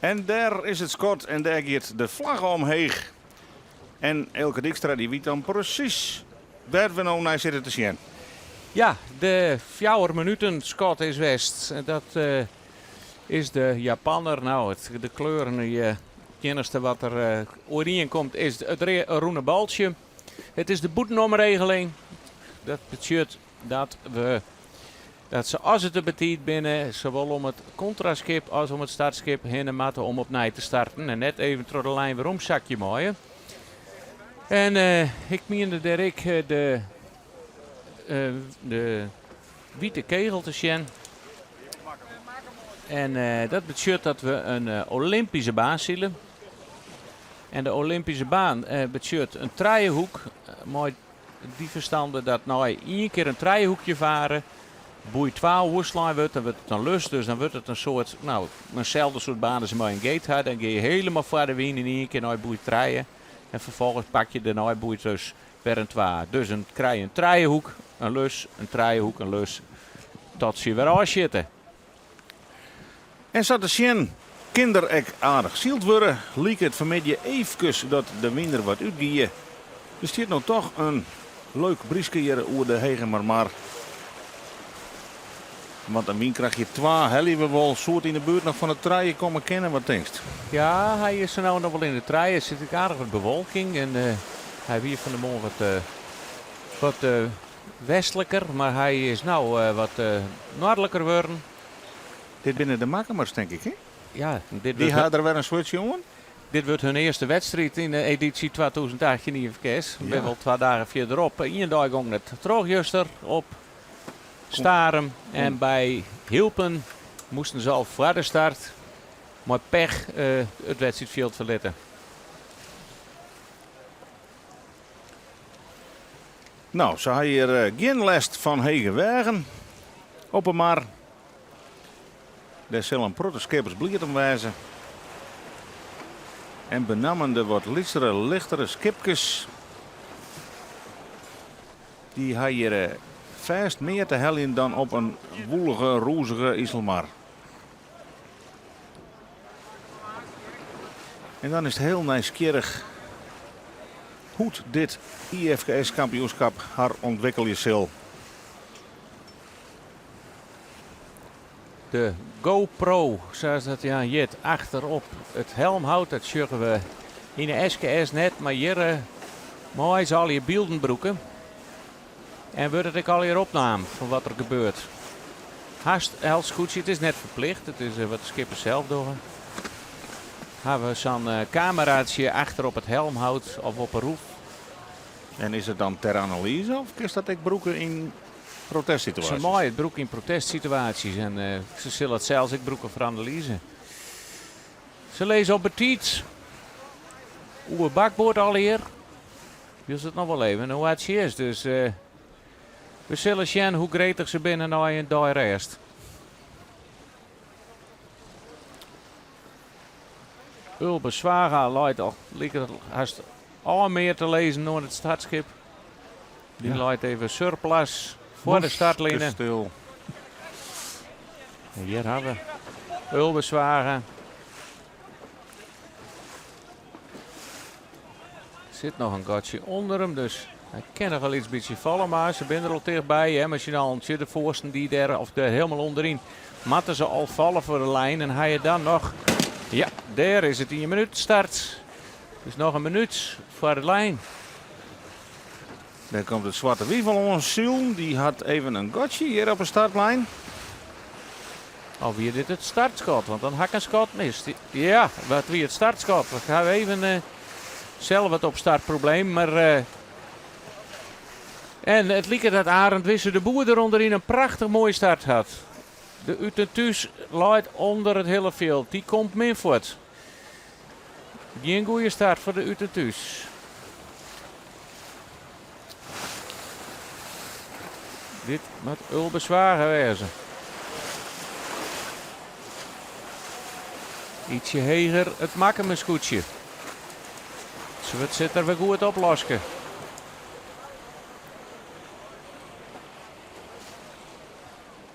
En daar is het schot en daar gaat de vlag omheen. En Elke Dijkstra die weet dan precies waar we nou naar zitten te zien. Ja, de 4 minuten schot is West. Dat is de Japanner. Nou, de kleuren, het enige wat er oranje komt is het groene baltje. Het is de boetenomregeling. Dat betekent dat ze als het er betiet binnen, zowel om het contraskip als om het startskip heen matten om opnieuw te starten. En net even door de lijn waarom zakje mooi. En ik meende dat ik de witte kegel te zien. En dat betekent dat we een Olympische baan zullen. En de Olympische baan betekent een driehoek. Mooi die verstanden dat nou 1 keer een driehoekje varen. Boei 12 hoeslijn wordt, dan wordt het een lus. Dus dan wordt het een soort, nou, eenzelfde soort baan als je maar een gate had. Dan ga je helemaal voor de wien in 1 keer naar boei 3. En vervolgens pak je de nou boei dus per een 2. Dus dan krijg je een driehoek, een lus, een driehoek, een lus. Tot ze weer afzitten. En zat de zien kinderek aardig zield worden, liep het vanmiddag even dat de minder wat uitgieën. Er staat nou toch een leuk briesje hier over de hegen maar. Want dan wien krijg je 2 we wel soort in de buurt nog van het treien komen kennen, wat denkst? Ja, hij is er nou nog wel in de trein. Er zit aardig wat bewolking. En hij weer van de morgen wat westelijker. Maar hij is nou wat noordelijker geworden. Dit binnen de Makemers, denk ik, hè? Ja, die hadden er weer een switch, jongen. Dit wordt hun eerste wedstrijd in de editie 2018 in verkeers. Ik ben wel 2 dagen verderop. 1 dag ging het Troogjuster op Starem. En bij Hilpen moesten ze al voor de start. Maar pech het wedstrijdveld verlitten. Nou, ze hebben hier geen last van Hegenwegen. Op een maar. Daar zullen protoskepers bliert om wijzen. En benamen de wat lichtere skipjes. Die hebben hier vast meer te hellen dan op een woelige, roezige Iselmar. En dan is het heel nieuwsgierig hoe dit IFKS-kampioenschap haar ontwikkelen zal. De GoPro, zoals dat ja, jet achterop het helmhout, dat zeggen we in de SKS net, maar hier mooi is al je beeldenbroeken. En wordt het al hier opname van wat er gebeurt. Haast als goed ziet, het is net verplicht, het is wat de skippers zelf doen. Hebben we zo'n cameraatje achter op het helmhout of op een roef. En is het dan ter analyse of is dat ik broeken in protestsituaties? Ze mooi het broek in protestsituaties en ze zullen het zelfs ik broeken voor analyse. Ze lezen op het iets. Oer bakboord al hier. Wil ze het nog wel even hoe het is. Dus we zullen zien hoe gretig ze binnen nou in de rest. Ulbe Zwaga leidt al. Haast al meer te lezen door het startschip. Die leidt even surplus voor de startlijnen. Stil. En hier hebben we Ulbe Zwaga. Er zit nog een gatje onder hem, dus hij kan nog wel iets beetje vallen, maar ze zijn er al dichtbij. Hè? Maar als je dan de voorsten die daar of daar helemaal onderin, matten ze al vallen voor de lijn en hij je dan nog. Ja, daar is het in je minuut start. Dus nog een minuut voor de lijn. Dan komt het zwarte wie van ons Siel. Die had even een gotje hier op de startlijn. Alweer dit het startschot, want dan hak een schot mist. Ja, wat wie het startschot. We gaan even zelf het op startprobleem, maar en het liep dat Arend Wisse de Boer er onderin een prachtig mooie start had. De Utentuus leidt onder het hele veld. Die komt Minfort. Geen goede start voor de Utentuus. Dit moet Ulbe Zwaga wezen. Ietsje heger het Makkemersgoedje. Het zit er weer goed op lossen.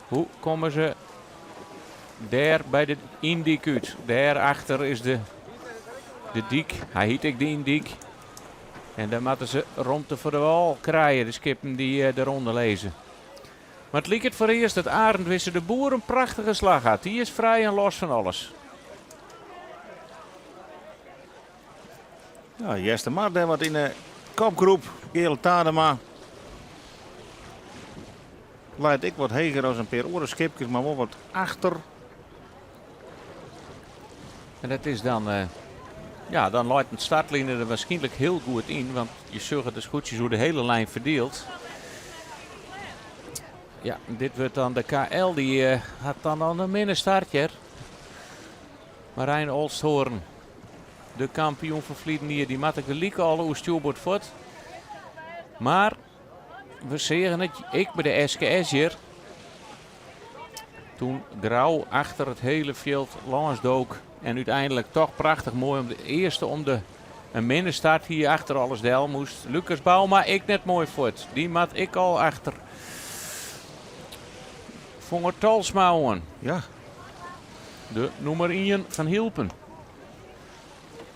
Hoe komen ze daar bij de Indiek uit. Daarachter is de diek. Hij heet ik de Indiek. En dan moeten ze romte voor de wal krijgen. De skippen die de ronde lezen. Maar het liep het voor eerst dat Arend Wisse de Boer een prachtige slag had. Die is vrij en los van alles. Ja, Jester maar daar wat in de kopgroep. Geel Tadema. Leidt ik wat heger als een paar orenskipjes, maar wel wat achter. En dat is dan... ja, dan leidt het startlijnen er waarschijnlijk heel goed in. Want je zult het dus goedjes hoe de hele lijn verdeelt. Ja, dit wordt dan de KL. Die had dan een minder startje. Marijn Olsthoorn. De kampioen van Vlietenier. Die maakt gelijk al hoe stuurboord voort. Maar we zeggen het. Ik bij de SKS hier. Toen Grauw achter het hele veld langs dook. En uiteindelijk toch prachtig mooi om de eerste om de een minder start hier achter alles deel moest. Lucas Bouma ik net mooi voort. Die mat ik al achter. Vonger Talsmouwen. Ja. De nummer 1 van Hilpen.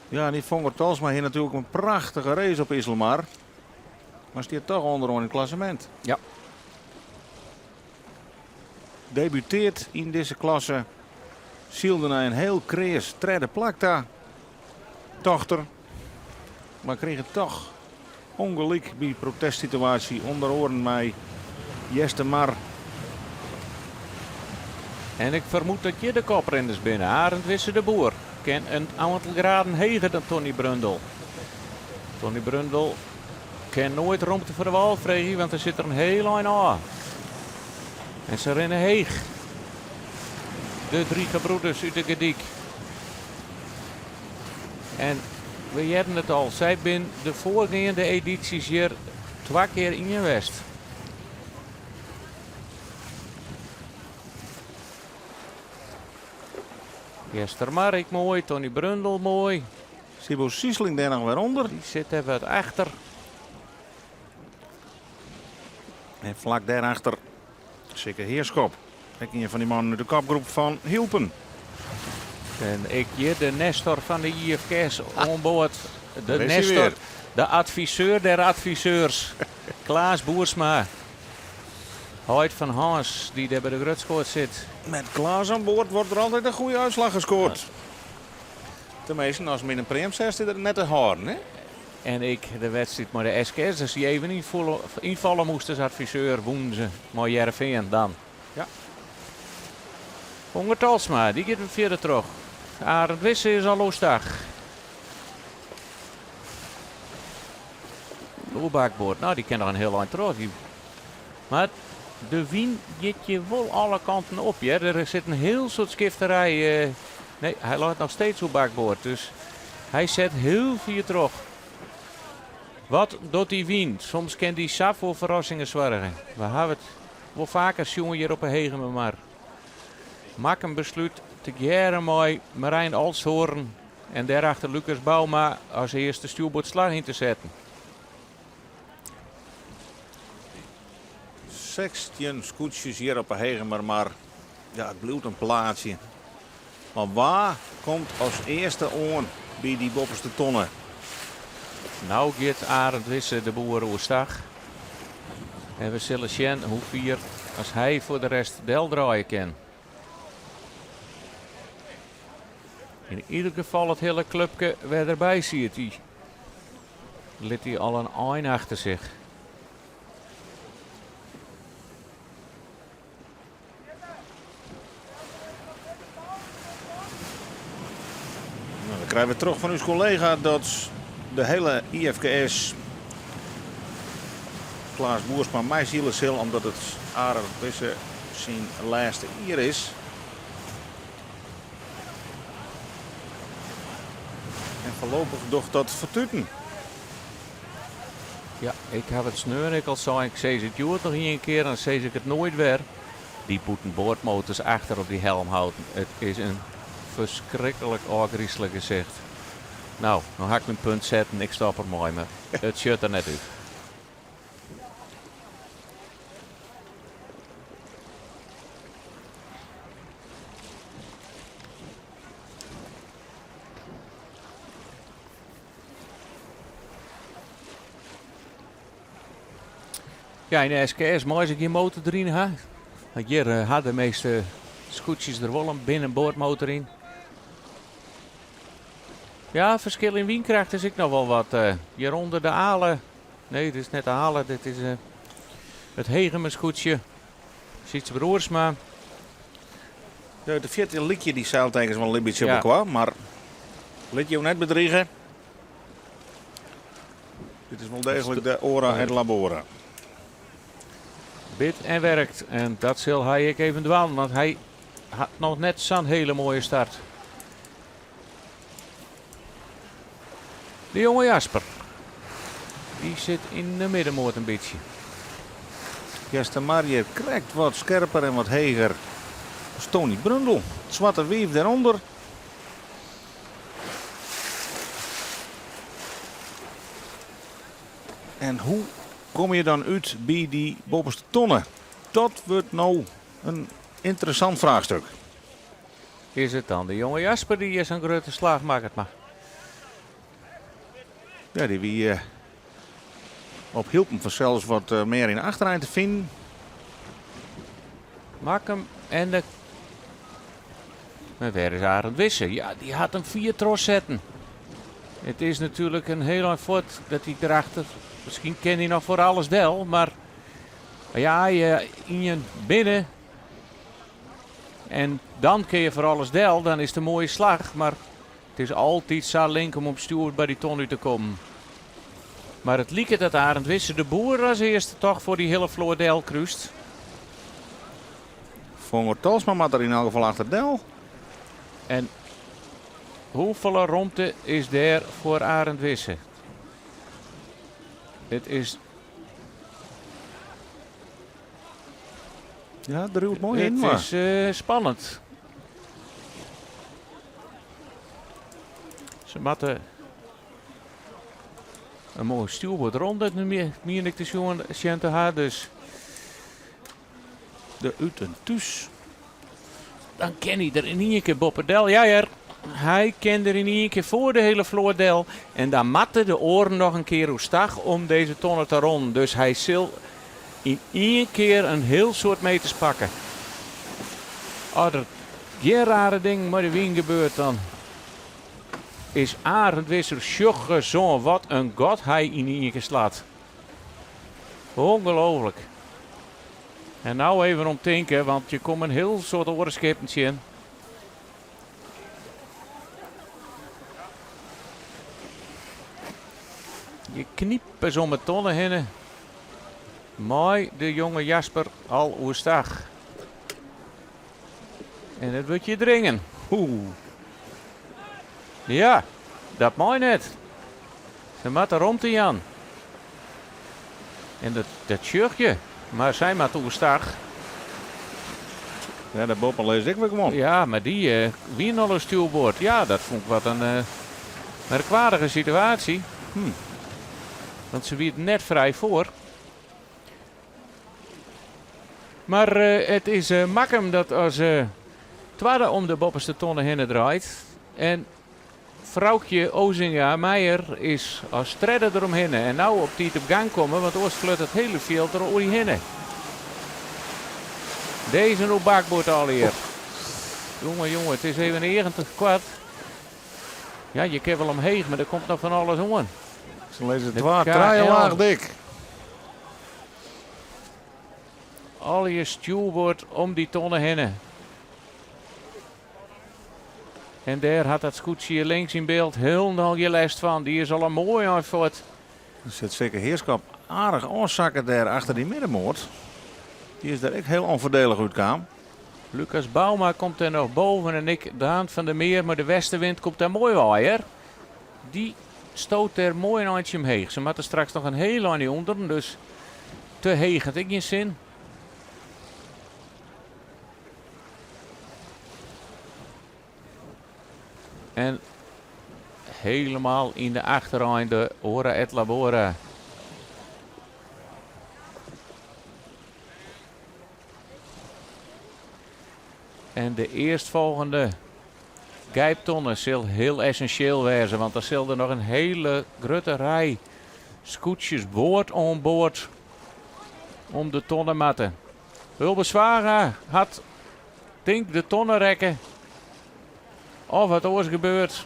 Ja, die Vonger Talsma hier natuurlijk een prachtige race op Isselmar. Maar staat toch onderaan in het klassement. Ja. Debuteert in deze klasse. Zielde naar een heel krees derde plak daar. Dochter. Maar kreeg het toch ongelijk bij protestsituatie onder oren mij. Jester Mar. En ik vermoed dat je de koprenners binnen. Arend Wisse de Boer. Ken een aantal graden heger dan Tony Brundel. Tony Brundel kan nooit romte voor de wal vregen, want er zit er een heel lijn aan. En ze rennen heeg. De drie gebroeders uit de Gediek. En we hebben het al. Zij zijn de voorgaande edities hier 2 keer in je West. Jester Mark mooi, Tony Brundel mooi. Sibo Siesling daar nog weer onder. Die zit even wat achter. En vlak daarachter zeker Heerschop. Kijk een van die mannen uit de kopgroep van Hilpen. En ik hier de Nestor van de IFK's onboord. De Daar is hij Nestor, weer. de adviseur der adviseurs. Klaas Boersma. Hoyt van Hans, die daar bij de Grutskoort zit. Met Klaas aan boord wordt er altijd een goede uitslag gescoord. Tenminste, als men een preem zegt, is er net te horen. Hè? En ik de wedstrijd met de SKS. Dus die even invallen moest als adviseur. Woenen ze. Maar Jereveen dan. Ja. Honger Talsma, die gaat weer verder terug. Arend Wisse is al losdag. Loerbaakboord, nou die kan nog een heel eind terug. Maar de wien gaat je wel alle kanten op. Ja. Er zit een heel soort skifterij. Nee, hij laat nog steeds op bakboord. Dus hij zet heel veel terug. Wat doet die wien? Soms kan die saf voor verrassingen zorgen. We hebben het wel vaker zien hier op een hegen maar. Maak een besluit te jaren mooi Marijn Olsthoorn en daarachter Lucas Bouma als eerste stuurboord slag in te zetten. 16 scootjes hier op een hegen, maar ja, het blijft een plaatsje. Maar waar komt als eerste aan bij die bovenste tonnen? Nou gaat Arend Wisse de Boer oerstag. En we zullen zien hoe vier als hij voor de rest del draaien kan. In ieder geval het hele clubje weer erbij ziet hij. Liet hij al een eind achter zich. Nou, dan krijgen we terug van uw collega dat de hele IFKS Klaas Boersma mij zielen zal, omdat het Arend Wisse zijn laatste hier is. En voorlopig docht dat vertuten. Ja, ik heb het sneur. Ik al zei, ik zei het joert nog een keer en dan zei ik het nooit weer. Die moeten boordmotors achter op die helm houden. Het is een verschrikkelijk griezelig gezicht. Nou, dan ga ik mijn punt zetten. Ik stop er mooi, maar het shirt er net uit. Ja, in de SKS mooi als ik je motor erin ha. Want hier hadden de meeste scootjes er wel een binnenboordmotor in. Ja, verschil in windkracht is ik nog wel wat. Hieronder de Alen. Nee, dit is net de Alen. Dit is het Hegemen scootje. Ziet Broersma. Ja, de 14 liedje die zeilt eigenlijk wel een beetje Ja. bekwam, maar liet je hem net bedriegen. Dit is wel degelijk de Ora et Labora. Bid en werkt. En dat zal hij ik even dwalen, want hij had nog net zo'n hele mooie start. De jonge Jasper. Die zit in de middenmoot een beetje. Jester Marier krijgt wat scherper en wat heger. Stony Brundel. Het zwarte weef daaronder. En hoe kom je dan uit bij die bovenste tonnen? Dat wordt nou een interessant vraagstuk. Is het dan de jonge Jasper die zijn grote slag maakt? Maar Ja, die wie op hielpen van zelfs wat meer in de achteruit te vinden. maak hem en de... Maar waar is Arend Wisse? Ja, die had hem 4 tros zetten. Het is natuurlijk een heel lang voort dat hij erachter... Misschien ken hij nog voor alles wel, maar... Ja, je in je binnen... En dan kun je voor alles del, dan is het een mooie slag. Maar het is altijd zo link om op stuur bij die ton uit te komen. Maar het liep dat Arend Wisse de boer als eerste toch voor die hele Floordel kruist. Vonger Talsma maar er in elk geval achter Del. En hoeveel romte is daar voor Arend Wisse? Het is... Ja, er ruwt mooi in. Het Maar. is spannend. Ze matten een mooi stuurboord rond. Dat meer ik te zien te haar. Dus De Uten Thuis. dan ken hij er in één keer Bopperdel. Ja, hij kende er in één keer voor de hele Floordel. En dan matten de oren nog een keer hoe stag om deze tonnen te ronden. Dus hij zal in één keer een heel soort meters pakken. Als er geen rare ding met de wind gebeurt, dan is Arend Wisser sjoche zo'n wat een god hij in één keer slaat. Ongelooflijk. En nou even om denken, want je komt een heel soort orenskepentje in. Je kniepen zo met tonnen heen. Mooi, de jonge Jasper al oerstag. En het wordt je dringen. Ja, dat mooi net. Ze maakt er rond Jan. En dat shirtje. Maar zij maakt oerstag. Ja, de Boppen lees ik weer gewoon. Ja, maar die wie nog een stuurboord. Ja, dat vond ik wat een merkwaardige situatie. Want ze wiet net vrij voor. Maar het is makkelijk dat als tweede om de bopperste tonnen heen draait. En vrouwtje Ozinga Meijer is als stredder eromheen. En nou op die op gang komen, want ooit flut het hele veld eromheen. Deze op bakboord al hier. Jongen, het is even 90 kwart. Ja, je kan wel omheen, maar er komt nog van alles om. Ze lezen het De waar. KL. Draaien laag dik. Al je stuurboord om die tonnen heen. En daar had dat scootje links in beeld heel nog je last van. Die is al een mooi uitvoort. Er zit zeker Heerschap aardig aanzakken daar achter die middenmoord. Die is daar echt heel onvoordelig uitkwam. Lucas Bauma komt er nog boven en ik de hand van de meer. Maar de westenwind komt daar mooi waaien. Die stoot er mooi een handje omheen. Ze moeten straks nog een heel lang onder. Dus te heeg had ik geen zin. En helemaal in de achterrijn de Ora et Labora. En de eerstvolgende gijptonnen zal heel essentieel wezen. Want er zal er nog een hele grote rij scootjes boord on boord om de tonnenmatten. Ulbe Zwaga had, denk de tonnen rekken. Of wat oors gebeurt.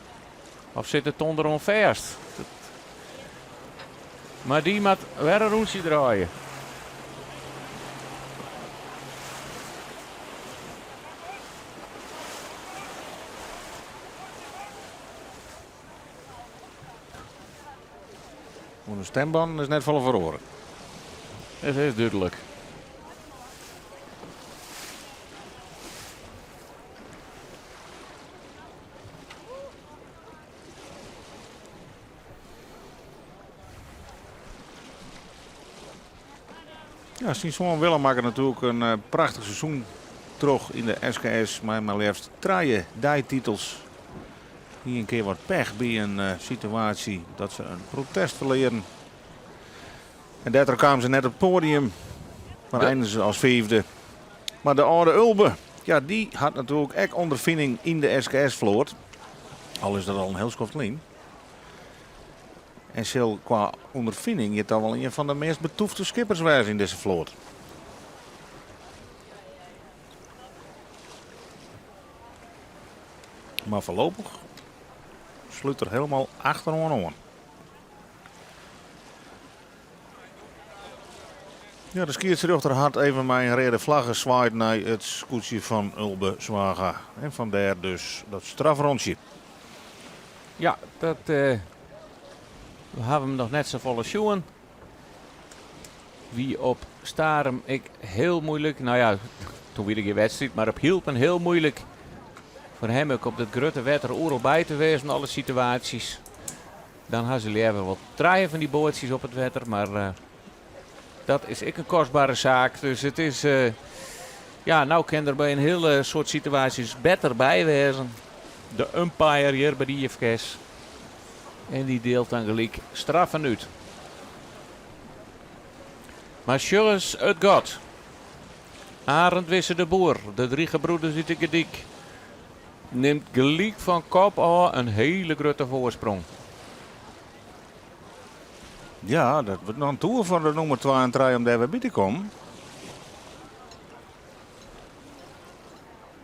Of zit de ton erom vast. Maar die moet weer een roentje draaien. De stemband is net volle verloren. Dat is duidelijk. Ja, Sinson Willem maken natuurlijk een prachtig seizoen terug in de SKS. Maar liefst 3 dijtitels. Hier een keer wat pech bij een situatie dat ze een protest verleren. En daardoor kwamen ze net op het podium. Maar eindigen ze als 5e. Maar de oude Ulbe, ja, die had natuurlijk echt ondervinding in de SKS-vloot. Al is dat al een heel schot klein. En zal qua ondervinding je toch wel een van de meest betoefde skippers wezen in deze vloot. Maar voorlopig sluit er helemaal achterom aan. Ja, de skiertsrechter had even mijn rode vlaggen zwaaid naar het scootje van Ulbe Zwaga. En vandaar dus dat strafrondje. Ja, dat we hebben hem nog net zo volle schoen. Wie op Starem ik heel moeilijk. Nou ja, toen weer geen wedstrijd, maar op Hielpen heel moeilijk. Voor hem ook op dat grote wetter oorlog bij te wezen in alle situaties. Dan hadden ze liever wat draaien van die bootjes op het wetter, maar dat is ik een kostbare zaak. Dus het is, ja, nou kan er bij een hele soort situaties beter bij wezen. De umpire hier bij die IFK's. En die deelt dan gelijk straffen uit. Maar Sjurres het God. Arend Wisse de Boer, de 3 gebroeders uit de Gediek. Neemt gelijk van kop aan een hele grote voorsprong. Ja, dat wordt nog een toer voor de nummer 2 en 3 om daar weer bij te komen.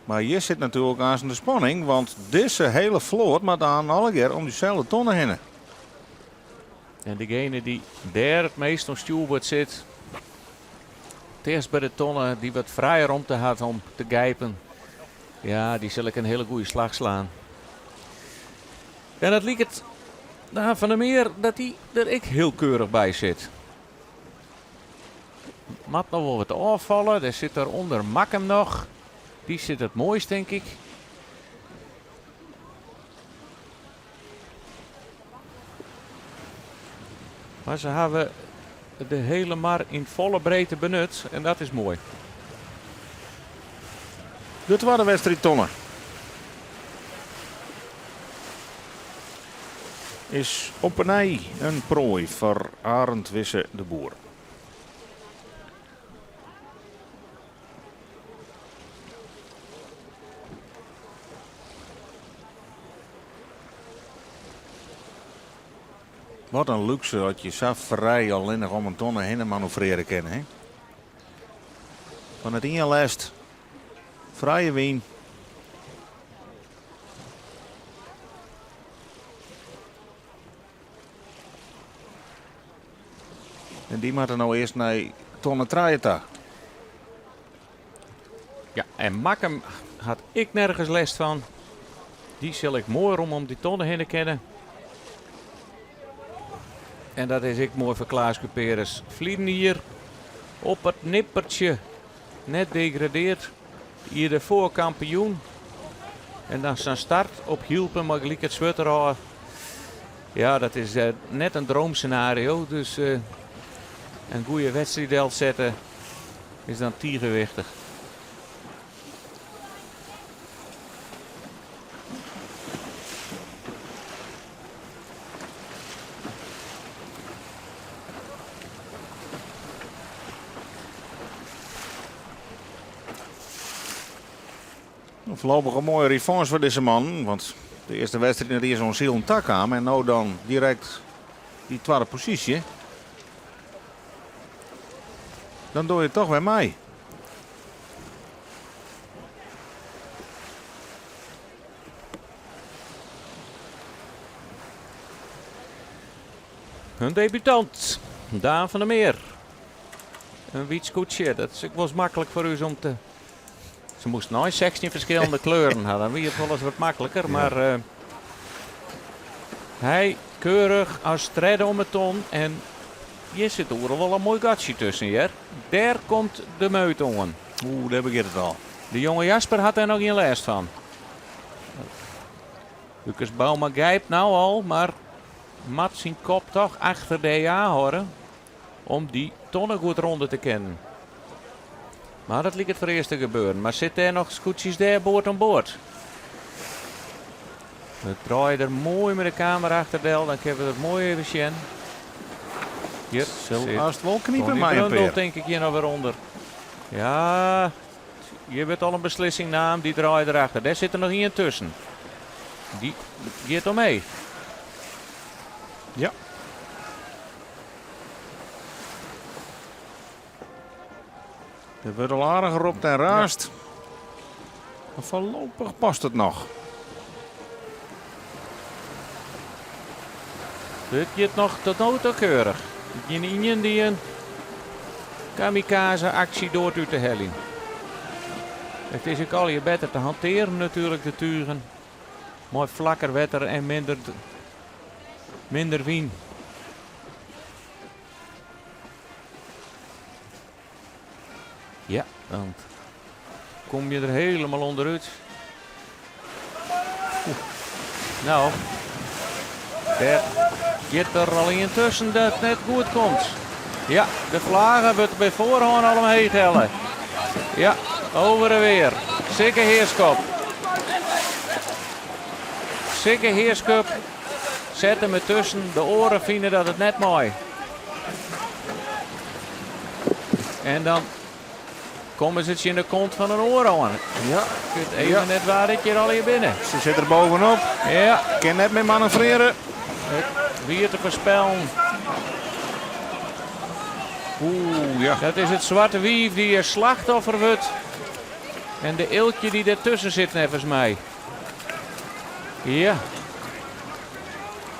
Maar hier zit natuurlijk aan zijn spanning, want deze hele vloot moet aan alle keer om diezelfde tonnen heen. En degene die daar het meest op stuurboord zit, het eerst bij de tonnen die wat vrijer om te had om te gijpen. Ja, die zal ik een hele goede slag slaan. En dat liep het Van der Meer dat hij er ik heel keurig bij zit. Mat nog wel wat afvallen. Er zit eronder Makkem nog. Die zit het mooist, denk ik. Maar ze hebben de hele mar in volle breedte benut. En dat is mooi. De tweede wedstrijd tonnen is op een ei een prooi voor Arend Wisse de Boer. Wat een luxe dat je zo vrij alleen nog om een tonnen heen manoeuvreren kan. Hè? Van het inlast, vrije wien. En die moet er nou eerst naar tonnen traaien. Ja, en Makkem had ik nergens last van. Die zal ik mooi om die tonnen heen te kennen. En dat is ik mooi voor Klaas Cuperus. Vliegen hier op het nippertje. Net degradeerd. Hier de voorkampioen. En dan zijn start op Hielpen, maar gelijk het Zwitterhaar. Ja, dat is net een droomscenario. Dus een goede wedstrijd zetten is dan tiergewichtig. Voorlopig een mooie revanche voor deze man. Want de eerste wedstrijd in de zo'n ziel en tak aan. En nou dan direct die tweede positie. dan doe je het toch weer mij. Een debutant, Daan van der Meer. Een wietskoetsje, dat was makkelijk voor u om te... Ze moesten nooit 16 verschillende kleuren hebben, dan wie het wel eens wat makkelijker. Ja. Maar hij keurig als strijden om het ton. En hier zit er wel een mooi gatje tussen hier. Daar komt de meut on. Oeh, daar begint het al. De jonge Jasper had er nog geen last van. Lucas Bouma grijpt nou al, maar mat zijn kop toch achter de EA horen. Om die tonnen goed ronde te kennen. Maar dat liet het voor eerst te gebeuren. Maar zitten er nog scootjes daar boord aan boord? We draaien er mooi met de camera achter Del. Dan hebben we het mooi even zien. Hier zo als het wel kniepen, maar een denk ik hier nog weer onder. Ja, je weet al een beslissing naam. Die draait erachter. Daar zit er nog iemand tussen. Die gaat al mee. Ja. Er wordt al aardig geropt en raast. Maar voorlopig past het nog. Dit gaat nog tot nu toe keurig. Geen die een kamikaze actie door u te helling. Het is ook al je beter te hanteren natuurlijk de turen. Mooi vlakker wetter en minder wien. Ja, dan kom je er helemaal onderuit. Nou, daar zit er al in tussen dat het net goed komt. Ja, de vlagen wordt bij voorhand al omheen tellen. Ja, over en weer. Zeker heerskop. Zeker heerskop. Zet hem ertussen. De oren vinden dat het net mooi. En dan komen ze het in de kont van een oor aan. Ja. Even net waar dit je al hier binnen. Ze zit er bovenop. Ja. Kan net meer manoeuvreren. Weer te voorspellen. Oeh, ja. Dat is het zwarte wief die er slachtoffer wordt. En de eeltje die ertussen zit, nevens mij. Ja.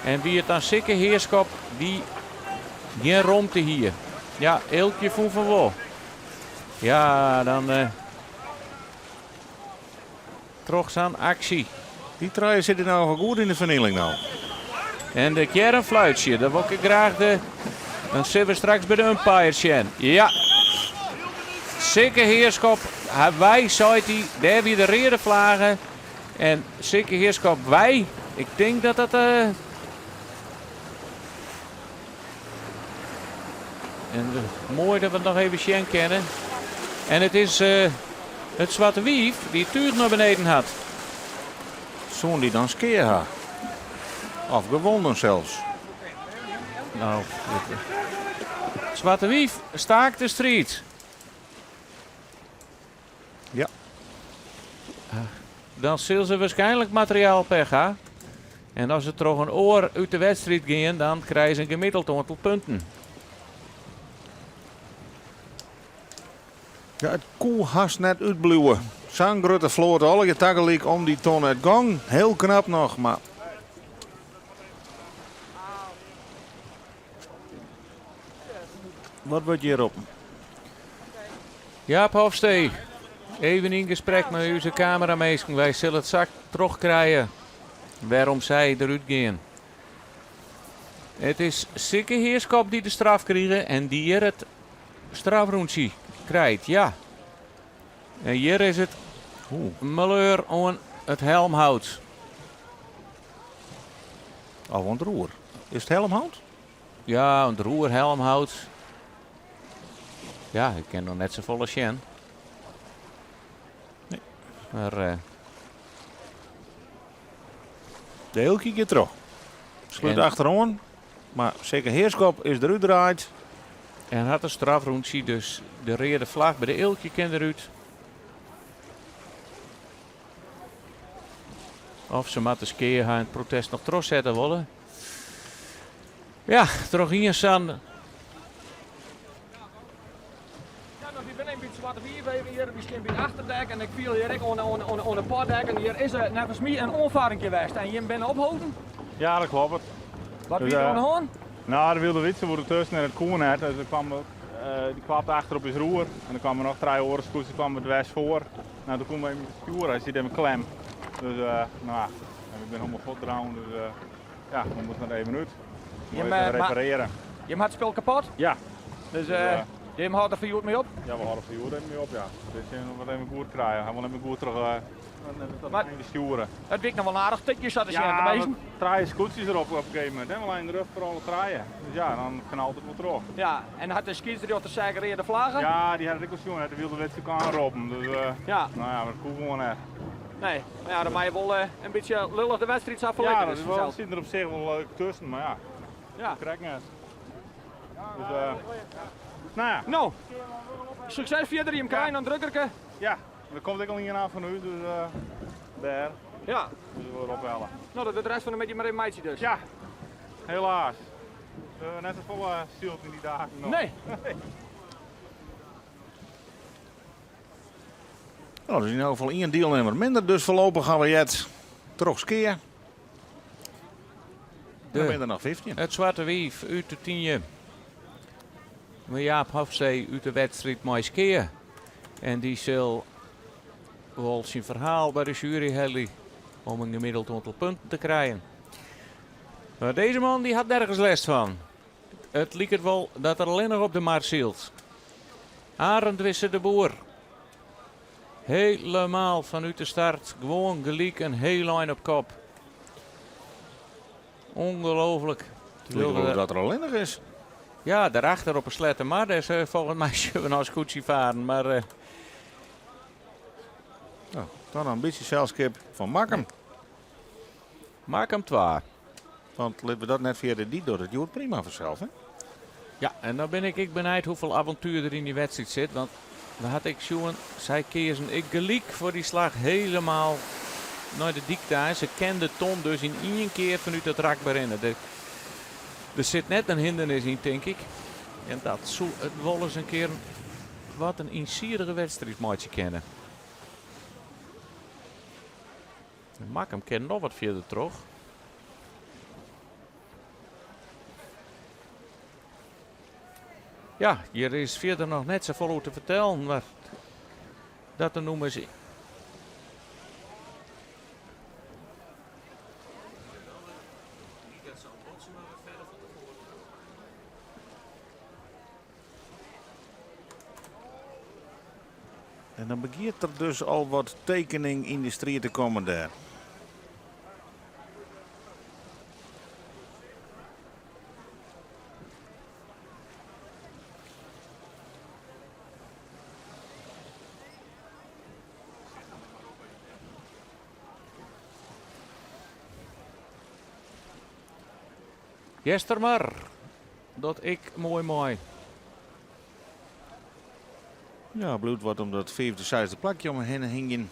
En wie het dan zeker heerskop, die geen romte hier. Ja, eeltje voel van wel. Ja, dan terug aan actie. Die truien zitten nou wel goed in de vernieling nou. En de keer een fluitje. Dan wil ik graag dan zitten we straks bij de umpire zien. Ja. Zeker heerskop. Wij, zei hij, daar weer de reden vlagen. En zeker heerskop wij. Ik denk dat dat... En mooi dat we het nog even zien kennen. En het is het zwarte wief die het tuig naar beneden had. Zo'n die dan skeer had. Of gewonnen zelfs. Nou, zwarte wief staakt de street. Ja. Dan zullen ze waarschijnlijk materiaal pech hebben. En als ze toch een oor uit de wedstrijd gaan, dan krijgen ze een gemiddeld aantal punten. Ja, het koel haast net uitbluwen. Zo'n grote vloot, alle je tegelijk om die ton uit gang. Heel knap nog, maar... Wat wordt hierop? Jaap Hofstee, even in gesprek met onze camerameester. Wij zullen het zak terugkrijgen waarom zij eruit gaan. Het is Sikke Heerskop die de straf krijgen en die hier het strafroentje krijgt, ja. En hier is het malheur aan het helmhout. Oh, want roer. Is het helmhout? Ja, een roer, helmhout. Ja, ik ken nog net zo volle Sjen. Nee. Maar de heel keer terug. Sluit En- achterom. Maar zeker Heerskop is eruit draait. en had een strafroentje, dus de rode vlag bij de eeltje kent eruit. Of ze moeten skeer gaan het protest nog terugzetten willen. Ja, terug hier staan. Zwarte Wief even hier, we staan bij het achterdek en ik viel hier ook aan de poordek en hier is er net als mij een onvaring geweest en je bent opgehouden. Ja, dat klopt. Wat Dus, wie er aan de hand? Nou, de wilde witsen worden tussen en het koenet. Dus die kwam achter op zijn roer. En dan kwamen er nog 3 orenskoets, die kwamen het west voor. Nou, toen kon hij met de stuur, hij zit in mijn klem. Dus nou, en ik ben helemaal goed drown, dus ja, we moeten er even uit. Je Moet maar- even repareren. Je hebt het spel kapot, Ja, dus ja. je houdt er voor mee op. Ja, we hadden de stuur mee op, ja. Dus je nog wat even goed krijgen. Hij wil even goed terug Maar- in de sturen. Het wikt nog wel een aardig tikje, zat er Ja, te we wezen. draaien scootjes erop op een gegeven moment. En we alleen de rug voor alle draaien. Dus ja, dan kan altijd wel terug. Ja, en had de skiezer op de zegereerde vlaggen? Ja, die had ik ook zien, de wilde wedstrijd kan roppen. Dus Ja, nou ja, maar dat kon gewoon echt. nee. Maar ja, dan mag je wel een beetje lullig de wedstrijd afverleggen. Ja, dat is wel, zit er op zich wel leuk tussen, maar ja, Ja. krijg net. Dus nou ja, Nou, succes verder in krijgen aan drukkerke. ja, er komt ook al niet aan van u, dus daar. Ja, Dus we worden opbellen. nou dat doet de rest van de met je maar een meidje dus. Ja, helaas. Net een volle stilte in die dagen nog. Nee. Nou, dus in ieder geval 1 deelnemer minder. Dus voorlopig gaan we het terug skiën. Dan ben je er nog 15. Het Zwarte Wief uit de 10e. Maar Jaap Hofzee uit de wedstrijd mooi skiën. En die zal wel zijn verhaal bij de jury hellen om een gemiddeld aantal punten te krijgen. Maar deze man die had nergens last van. Het liep het wel dat er alleen nog op de markt zielt. Arend Wisse de Boer. Helemaal vanuit de start. Gewoon gelijk een heel lijn op kop. Ongelooflijk. Ik geloof dat er alleen nog is. Ja, daarachter op een slette maar. Dus volgens mij zullen we naar Scootsie varen. Maar Nou, dan een beetje zelfskip van Makkem. maak hem 2. Want laten we dat net via de die door. Het doet prima vanzelf, hè? Ja, en dan ben ik benieuwd hoeveel avontuur er in die wedstrijd zit. Want we hadden ik jongen, zij keerden ik gelijk voor die slag helemaal naar de dik daar. Ze kende Ton dus in 1 keer vanuit het rak berennen. Er zit net een hindernis in, denk ik. En dat zou het wel eens een keer wat een insierige wedstrijd maatje kennen. Maak hem kennen nog wat verder terug. Ja, hier is verder nog net zo vol te vertellen, maar dat te noemen ze. En dan begint er dus al wat tekening in de strijd te komen daar. Gester maar. Dat ik mooi. Ja, bloed wordt om dat 5e, 6e plakje om me heen hingen.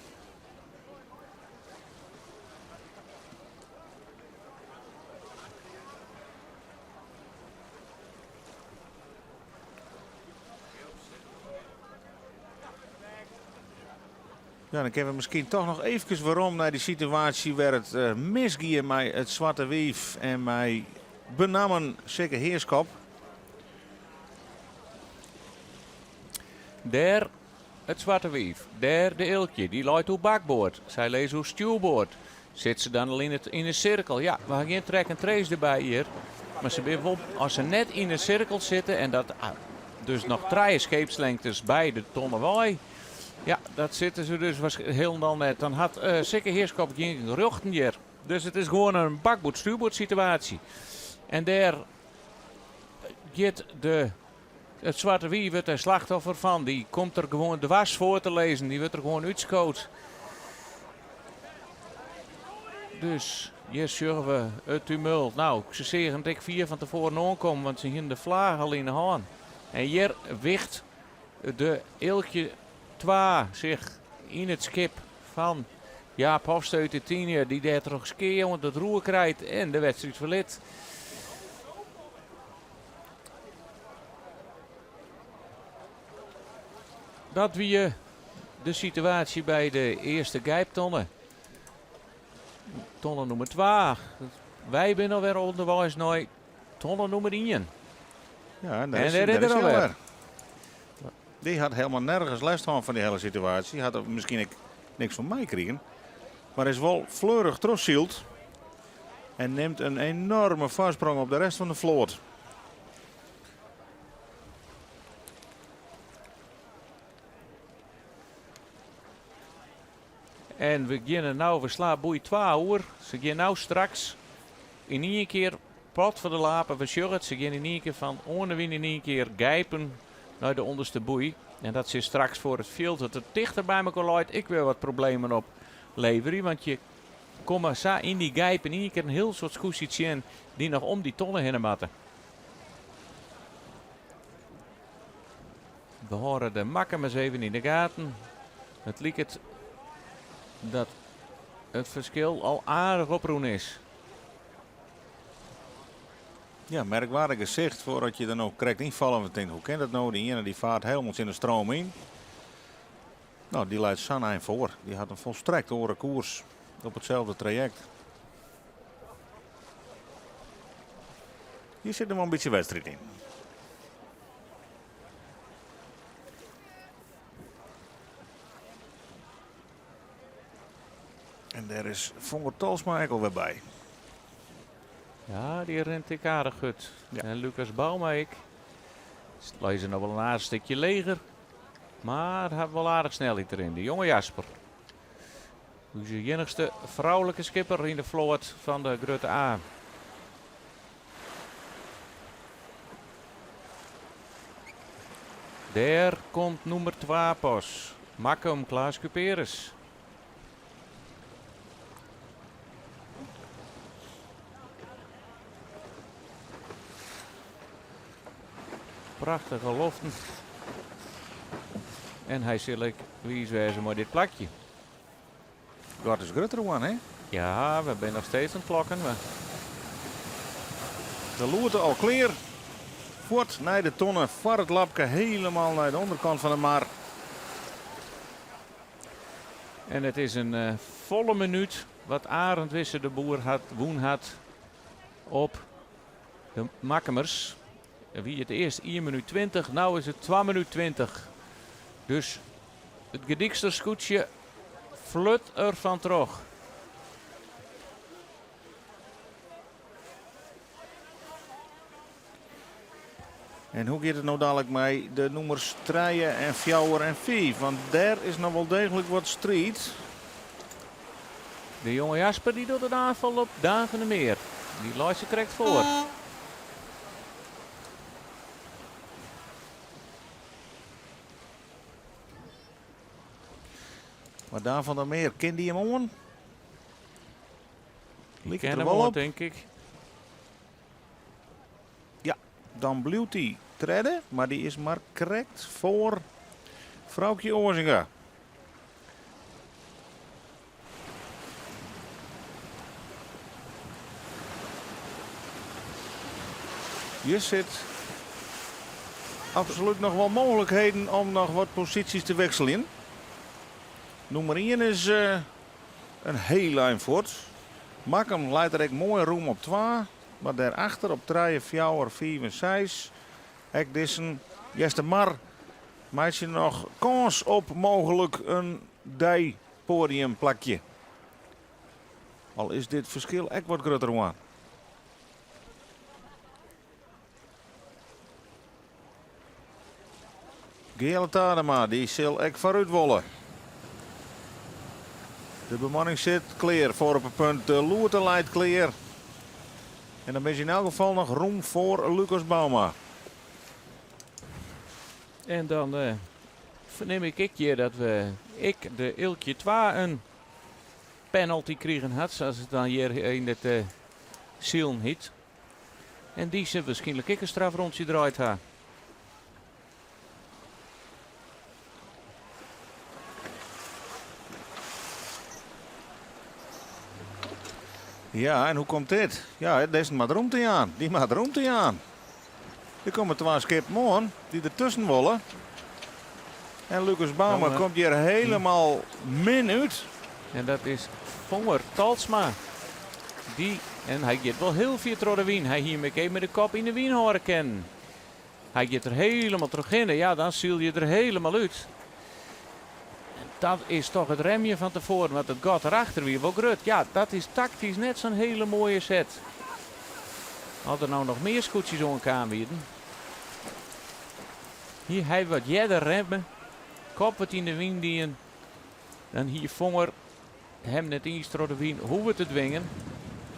Ja, dan kunnen we misschien toch nog even waarom naar die situatie waar het misging met het Zwarte Wief en mij benamen zeker heerschap. Daar het Zwarte Wief. Daar de Ilkje. Die loopt op bakboord. Zij lezen op stuurboord. Zit ze dan al in een cirkel. Ja, we hebben geen track en trace erbij hier. Maar ze wel, als ze net in een cirkel zitten en dat dus nog 3 scheepslengtes bij de Tonnewaai. Ja, dat zitten ze dus helemaal net. Dan had zeker heerschap geen ruchten hier. Dus het is gewoon een bakboord-stuurboord situatie. En daar gaat het Zwarte Wief wordt er slachtoffer van. Die komt er gewoon dwars voor te lezen. Die wordt er gewoon uitschoot. Dus hier zorgen we het tumult. Nou, ze zeggen dat ik 4 van tevoren aankom, want ze hebben de vlaag al in de hand. En hier wicht de Ilkje 2 zich in het schip van Jaap Hofstee de 10e. Die daar toch skeer want het roer krijgt en de wedstrijd verliet. dat wie de situatie bij de eerste gijptonnen. Tonnen nummer 2. Wij zijn alweer onderwijs naar tonnen nummer 1. Ja, en En is, daar is er hij alweer. alweer. Die had helemaal nergens last van die hele situatie. Had er misschien niks van mij kregen. Maar is wel fleurig terugzield. En neemt een enorme voorsprong op de rest van de vloot. En we gaan nou, we slaan boei 2 uur. Ze gaan nou straks in één keer pot voor de lapen. We zeggen het, ze gaan in één keer van onderwin in één keer gijpen naar de onderste boei. En dat ze straks voor het veld dat het dichter bij elkaar loopt. Ik wil wat problemen op leveren. Want je komt in die gijpen in één keer een heel soort schoesjes in die nog om die tonnen heen matten. We horen de makken maar eens even in de gaten. Het lijkt het dat het verschil al aardig oproen is. Ja, merkwaardig gezicht voordat je dan ook correct invallen. We denken, hoe kan dat nou? Die ene die vaart helemaal in de stroom in. Nou, die leidt Sanheim voor. Die had een volstrekt oren koers op hetzelfde traject. Hier zit er wel een beetje wedstrijd in. En daar is Vonger Talsma ook alweer bij. Ja, die rent ik aardig goed. Ja. En Lucas Bouwmeek. Lezen nog wel een aardig stukje leger. Maar hebben wel aardig snelheid erin. De jonge Jasper. Hij is de enigste vrouwelijke skipper in de vloot van de Grutte A. Daar komt nummer 2 pas. Makkum Klaas Cuperus. Prachtige loften. En hij zal ik wijzen maar dit plakje. Dat is grutter aan, hè? Ja, we zijn nog steeds aan het klokken. Maar De loerte al clear. Voort naar de tonnen. Voor het lapje helemaal naar de onderkant van de maar. En het is een volle minuut wat Arend Wisse de Boer woen had op de Makkemers. Wie het eerst 1 minuut 20, nou is het 2 minuut 20. Dus het gedikste scootje flut er van terug. En hoe gaat het nou dadelijk met de noemers 3 en 4 en 5? Want daar is nog wel degelijk wat strijd. De jonge Jasper die doet een aanval op Daan van der Meer. Die loopt ze correct voor. Maar Daan van der Meer, kent die hem aan? Die Lijkt er kennen wel hem op. denk ik. Dan blijft hij treden, maar die is maar correct voor vrouwtje Oorzinga. Hier zit absoluut nog wel mogelijkheden om nog wat posities te wisselen. Nummer 1 is een heel lijn voort. Makkum leidt er echt mooi roem op 2. Maar daarachter op 3, 4, 5 en 6. Ek dissen Jester Mar. Maakt je nog kans op mogelijk een podiumplakje. Al is dit verschil echt wat groter aan. Gele Tadema, die zal ik vooruit willen. De bemanning zit clear voor op een punt. De loerte leidt clear. En dan is in elk geval nog room voor Lucas Bauma. En dan verneem ik hier dat de Ilkje 2 een penalty kregen had. Zoals het dan hier in het zielen hit. En die ze waarschijnlijk een strafrondje draait ha. Ja, en hoe komt dit? Ja, deze maakt roomte aan. Die maakt roomte aan. Er komen 2 schepen aan die ertussen willen. En Lucas Bouwman Jongen. komt hier helemaal min uit. En dat is Vonger Talsma. En hij gaat wel heel veel door de wien. Hij hier met de kop in de wien horen kennen. Hij gaat er helemaal terug in. Ja, dan ziel je er helemaal uit. En dat is toch het remje van tevoren. Want het gaat erachter weer wel grut. Ja, dat is tactisch net zo'n hele mooie set. Had er nou nog meer scootjes om elkaar wieden. Hier hij wat jeder remmen. Kop wat in de wien dien. Dan hier Vonger hem net eens door de wien. Hoe we te dwingen.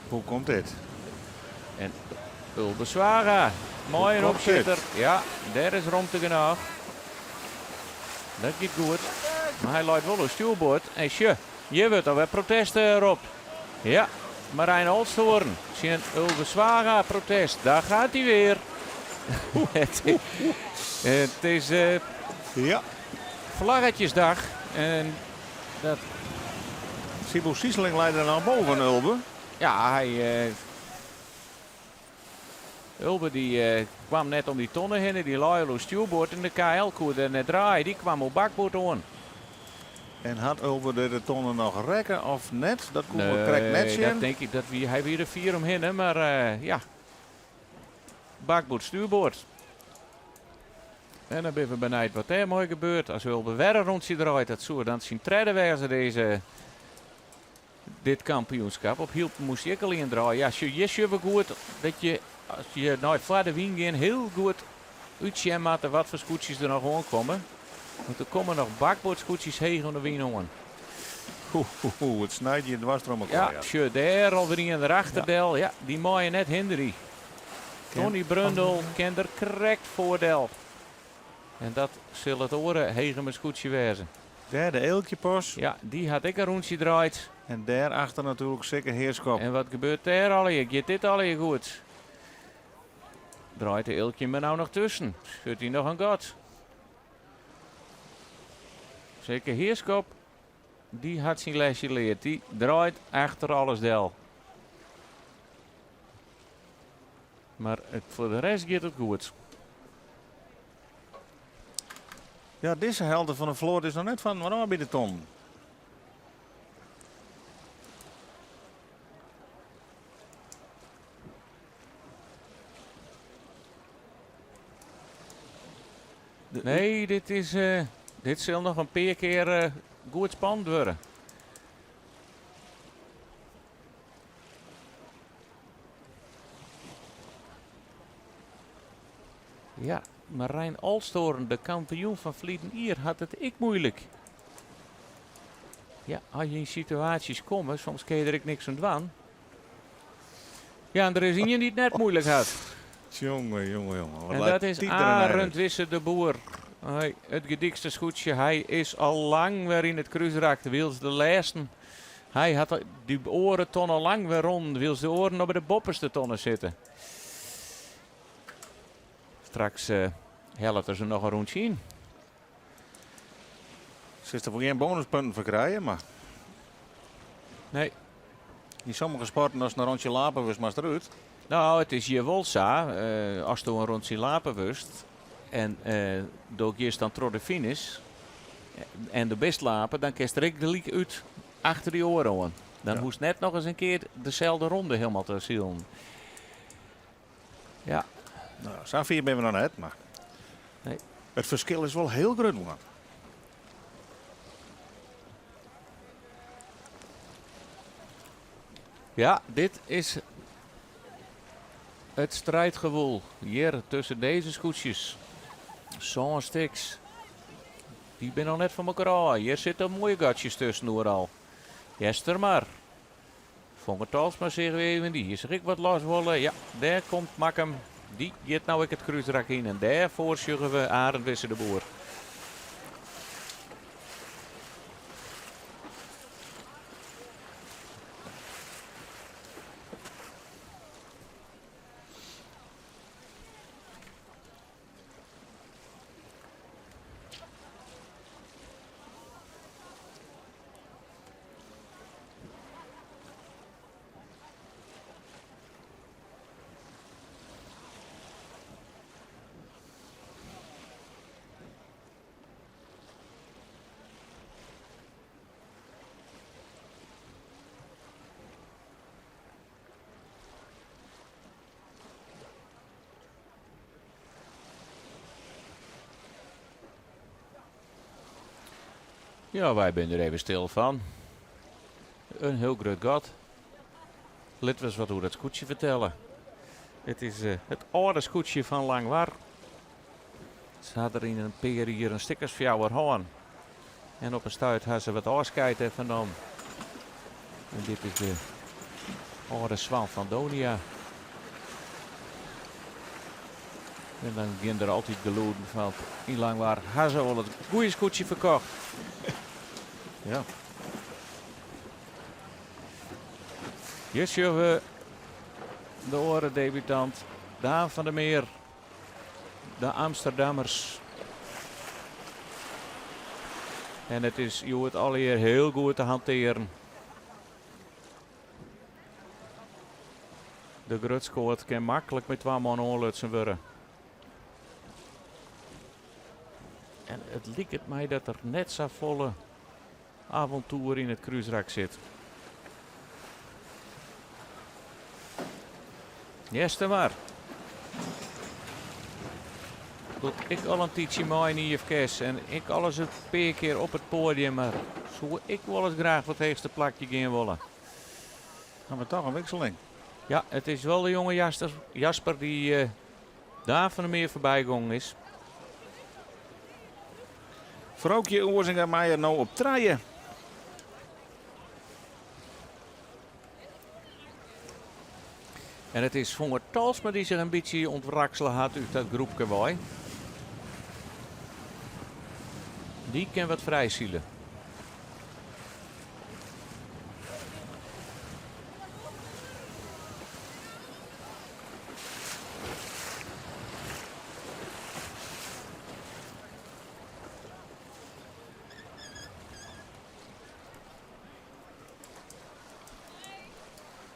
Hoe komt dit? En Ulbe Zwaga. Mooi een komt opzitter. Ja, daar is ruimte genoeg. Dat gaat goed. Maar hij loopt wel een stuurboord. En je wordt alweer protesten erop. Ja, Marijn Olsthoorn. Zien Ulbe Zwaga protest. Daar gaat hij weer. Het is Ja. vlaggetjesdag. En dat, Sibo Sieseling leidt er naar boven, Ulbe. ja, Ulbe die kwam net om die tonnen heen. Die loyal stuurboord en de KL-koer en het draaien. Die kwam op bakboord aan. En had Ulbe de tonnen nog rekken of net? Dat kon we correct net zien. Dat denk ik dat hij weer de 4 omheen. Maar ja, bakboord, stuurboord. En dan ben we benieuwd wat er mooi gebeurt. Als Ulbe weer een rondje draait, dat zou dan zien treden wezen dit kampioenschap. Op hielp moest je ook al in draaien. Ja, je we goed dat je als je naar de wien gaat heel goed uitschemmen wat voor scootjes er nog aankomen. Want er komen nog bakboordscootjes heen aan de wien aan. Het snijdt je dwars door elkaar. Ja, daar alweer in de achterdel. Ja, die mooie net Henry. Tony Brundel kent er correct voordeel. En dat zal het oren hegen mijn scootje wezen. Derde eeltje pas. Ja, die had ik een rondje draait. En daarachter natuurlijk zeker Heerskop. En wat gebeurt daar al? Je gaat dit al goed. Draait de eeltje me nou nog tussen. Schudt hij nog een gat. Zeker Heerskop. Die had zijn lesje geleerd. Die draait achter alles del. Maar voor de rest gaat het goed. Ja, deze helden van de vloer is nog net van waarom bij de ton. Nee, dit zal nog een paar keer goed spannend worden. Ja, Marijn Olsthoorn, de kampioen van Vlieden-Ier, had het ik moeilijk. Ja, als je in situaties komt, soms kun je er ook niks aan doen. Ja, en er is hier niet net moeilijk had. Jongen. Wat En lijkt dat is die er een eind. Arend Wisse de Boer. Het gedikste scootje. Hij is al lang weer in het kruisrak. Wils de laatste. Hij had die oren tonnen lang weer rond. Wils de oren op de bopperste tonnen zitten. Straks helpt er ze nog een rondje in. Ze is er voor geen bonuspunten voor krijgen, maar Nee. in sommige sporten als het een rondje lapen was, maar eruit. Nou, het is hier wel zo. Als je een rondje lapen wist. En door eerst dan door de finish. En de best lapen, dan krijg je er de liek uit achter die oren aan. Dan Ja. moest net nog eens een keer dezelfde ronde helemaal te zien. Ja. Nou, zo vier ben we nog net, maar Nee. het verschil is wel heel groot, man. Ja, dit is het strijdgewoel hier tussen deze scootjes. Zo'n stiks. Die ben al net van elkaar aan. Hier zitten mooie gatjes tussen al. Jester maar. Vonger Talsma zeggen we even die. Hier zeg ik wat los willen. Ja, daar komt Makkem. Die gaat nou ik het kruisrak in. En daarvoor zeggen we Arend Wisse de Boer. Ja, wij zijn er even stil van. Een heel groot god. Laten we eens wat over dat scootje vertellen. Het is het oude scootje van Langwar. Ze hadden er in een peer hier een stickersfjouwer hoorn. En op een stuit hebben ze wat afscheid even genomen. En dit is de oude Swan van Donia. En dan begint er altijd geloeden van in Langwar hebben ze wel het goede scootje verkocht. Ja. Hier zien we de oude debutant Daan van der Meer. De Amsterdammers. En het is het al hier heel goed te hanteren. De grutskoort kan makkelijk met 2 man onlutsen worden. En het lijkt mij dat er net zo volle avontuur in het kruisrak zit. Eerste maar. Dat ik al een tijdje mooi in IFK's en ik alles een paar keer op het podium, maar zou ik wel eens graag wat hoogste plakje gaan willen. Gaan we toch een wisseling. Ja, het is wel de jonge Jasper die daar van de meer voorbij gegaan is. Vrouwtje Oorzinga Meijer nou op treien. En het is Vonger Talsma die zich een beetje ontwrakselen had uit dat groepje wij. Die kan wat vrijzielen.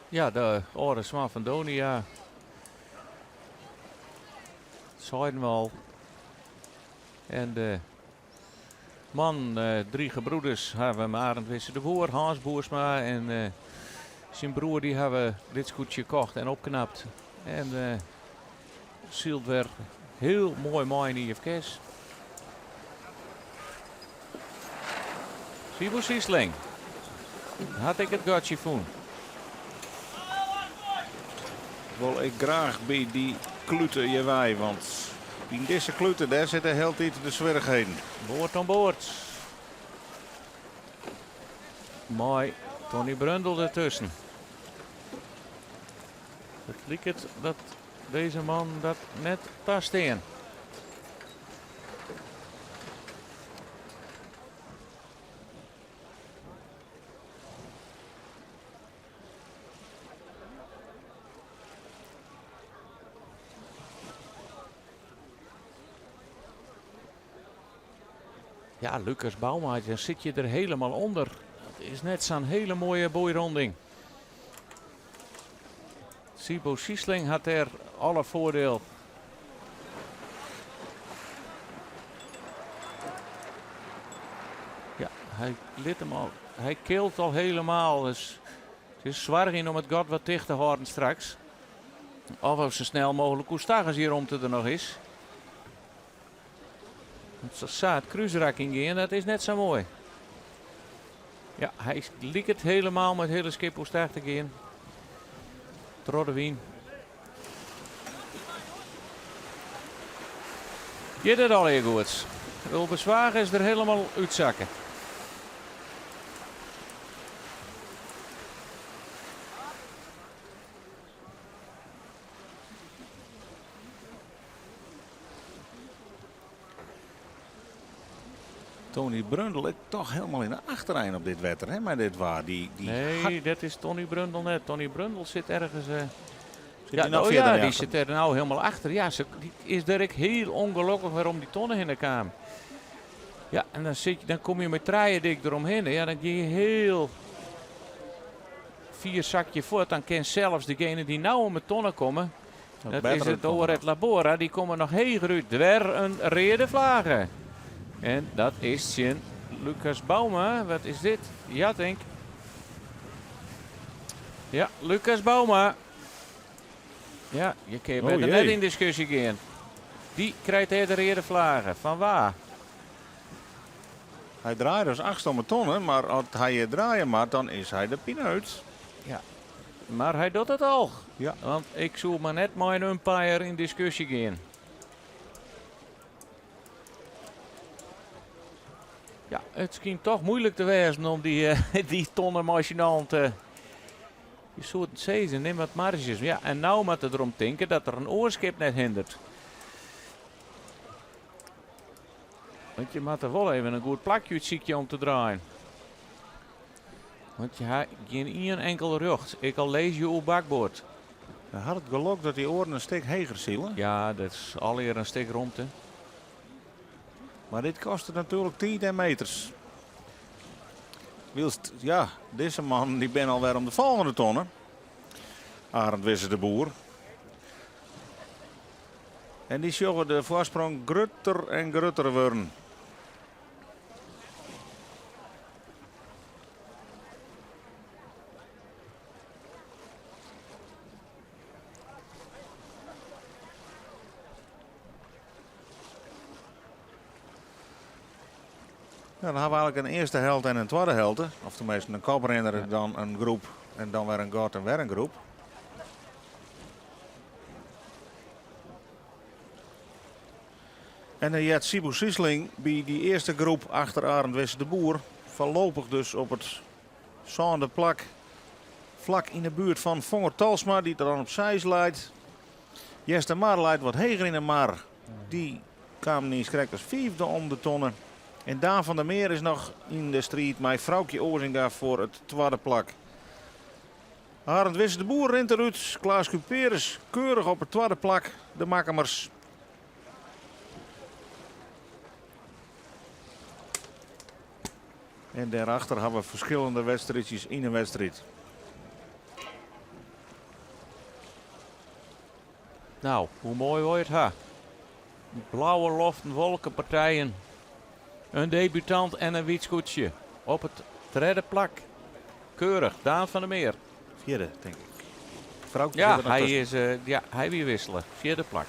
Ja, de oude Swan van Donia. Zeiden we al. En de man, 3 gebroeders, hebben we Arend Wisse de Boer, Hans Boersma en zijn broer die hebben dit scootje gekocht en opknapt. En zielt weer heel mooi in IFK's. Sibo Siesling. Had ik het gotje voen. Wil ik graag bij die kluten je wij, want in deze kluten daar zitten heel tijd de zwerigheden. Boord aan boord. Mooi. Tony Brundel ertussen. Het lijkt het dat deze man dat net past in. Ja, Lucas Bouma, dan zit je er helemaal onder. Het is net zo'n hele mooie boeironding. Sibo Siesling had er alle voordeel. Ja, hij liet hem al. Hij keelt al helemaal. Dus het is zwaar in om het god wat dicht te houden straks. Of zo snel mogelijk hoe staggens hier om er nog is. Zo het kruisrakking in, dat is net zo mooi. Ja, hij liep het helemaal met hele skip hoe start te gaan. Troddewien. Je dat al heel goed. Wil bezwaar is er helemaal uitzakken. Tony Brundel is toch helemaal in de achterlijn op dit wetter, hè? Maar dit waar die Nee, dat is Tony Brundel net. Tony Brundel zit ergens. Ja, nou die zit er nou helemaal achter. Ja, die is Dirk heel ongelukkig waarom die tonnen in de kamer. Ja, en dan kom je met treien dik eromheen. Ja, dan ga je heel 4 zakje voort. Dan kan zelfs degene die nou om de tonnen komen. Dat is het door het Labora. Die komen nog heel uit. Weer een rede vlagen. En dat is Sjen Lucas Bouma. Wat is dit? Ja, denk. Ja, Lucas Bouma. Ja, je kan er net in discussie gaan. Die krijgt hij de reden vlagen. Van waar? Hij draait dus 8 tonnen, maar als hij het draaien maakt, dan is hij de pineut. Maar hij doet het al. Ja. Want ik zou maar net met een umpire in discussie gaan. Ja, het schijnt toch moeilijk te wezen om die tonnen machinaal te... Je zou het zeggen, neem wat marges. Ja, en nou moet het erom denken dat er een oorskip net hindert. Want je moet er wel even een goed plakje uitziekje om te draaien. Want je hebt geen één enkel rug. Ik al lees je op bakboord. Hij had het geluk dat die oren een stuk heger zielen. Ja, dat is alweer een stuk rond, hè. Maar dit kostte natuurlijk 10 meters. Wilst, ja, deze man die ben alweer om de volgende tonnen. Arend Wisse de Boer. En die zorgen de voorsprong grutter en grutter worden. Ja, dan hebben we eigenlijk een eerste held en een tweede held. Of tenminste een koprenner, dan een groep en dan weer een god en weer een groep. En dan Jet Sibu Siesling bij die eerste groep achter Arend Wisse de Boer. Voorlopig dus op het zoande plak. Vlak in de buurt van Vonger Talsma die er dan opzij leidt. Jester Maar leidt wat heger in de Mar. Die kwam niet schrek als 5e om de tonnen. En Daan van der Meer is nog in de strijd met Vrouwtje Ozinga voor het tweede plak. Arend Wisse de Boer rent eruit. Klaas Cuperus keurig op het tweede plak. De Makemers. En daarachter hebben we verschillende wedstrijdjes in een wedstrijd. Nou, hoe mooi wordt het, ha? Blauwe loft, wolkenpartijen. Een debutant en een wietskoetsje. Op het derde plak. Keurig, Daan van der Meer. 4e, denk ik. Vrouwtje Ja, zit er nog tussen. hij weer wisselen. 4e plak.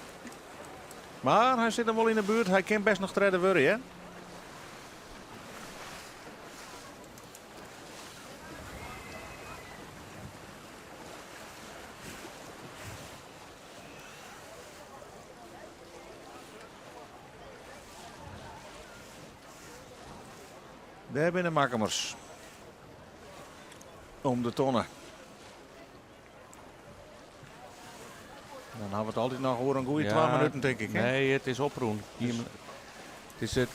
Maar hij zit er wel in de buurt. Hij kan best nog treden worden, hè? Daar binnen Makemers. Om de tonnen. Dan hebben we het altijd nog over een goede 12 minuten, denk ik. Hè? Nee, het is oproen. Het is het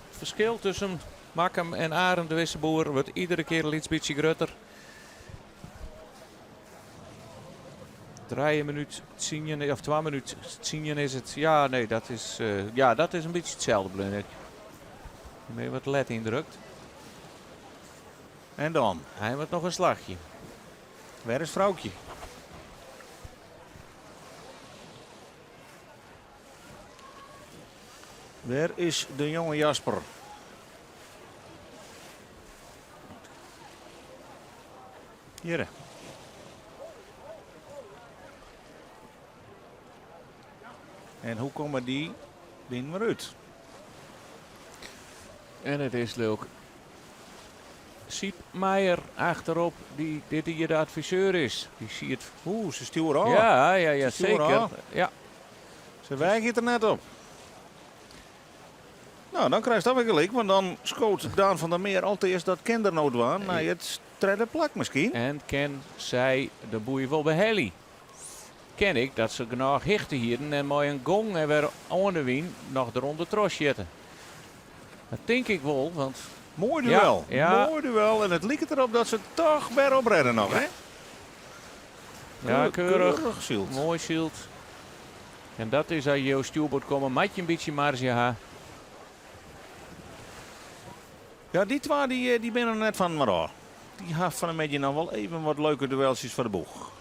verschil tussen Makkem en Arend de Wisseboer wordt iedere keer een beetje groter. 3 minuut 10 of 2 minuten 10 is het. Ja, nee, dat is een beetje hetzelfde, denk ik. Mee wat let indrukt. En dan? Hij wordt nog een slagje. Waar is Vrouwtje? Waar is de jonge Jasper? Hier. En hoe komen die binnen maar uit? En het is leuk. Siep Meijer achterop, die dit hier de adviseur is. Die ziet. Oeh, ze sturen al. Ja, Ze sturen zeker. al. Ja. Ze wijken er net op. Nou, dan krijg je dat weer gelijk. Want dan schoot Daan van der Meer altijd dat kindernood aan. Nou, het trede plak misschien. En ken zij de boei wel bij Helly. Ken ik dat ze genoeg hichten hier en mooi een gong en weer aan de wien nog eronder tros zitten. Dat denk ik wel, want Mooi duel. Ja. Mooi duel. En het lijkt erop dat ze toch weer opredden nog, hè? ja, keurig. Zield. Mooi shield. En dat is als je stuurboot komen, maak je een beetje marge ha. Ja, die twee die ben er net van maar al. Die hebben van een beetje nou wel even wat leuke duelsjes voor de boeg.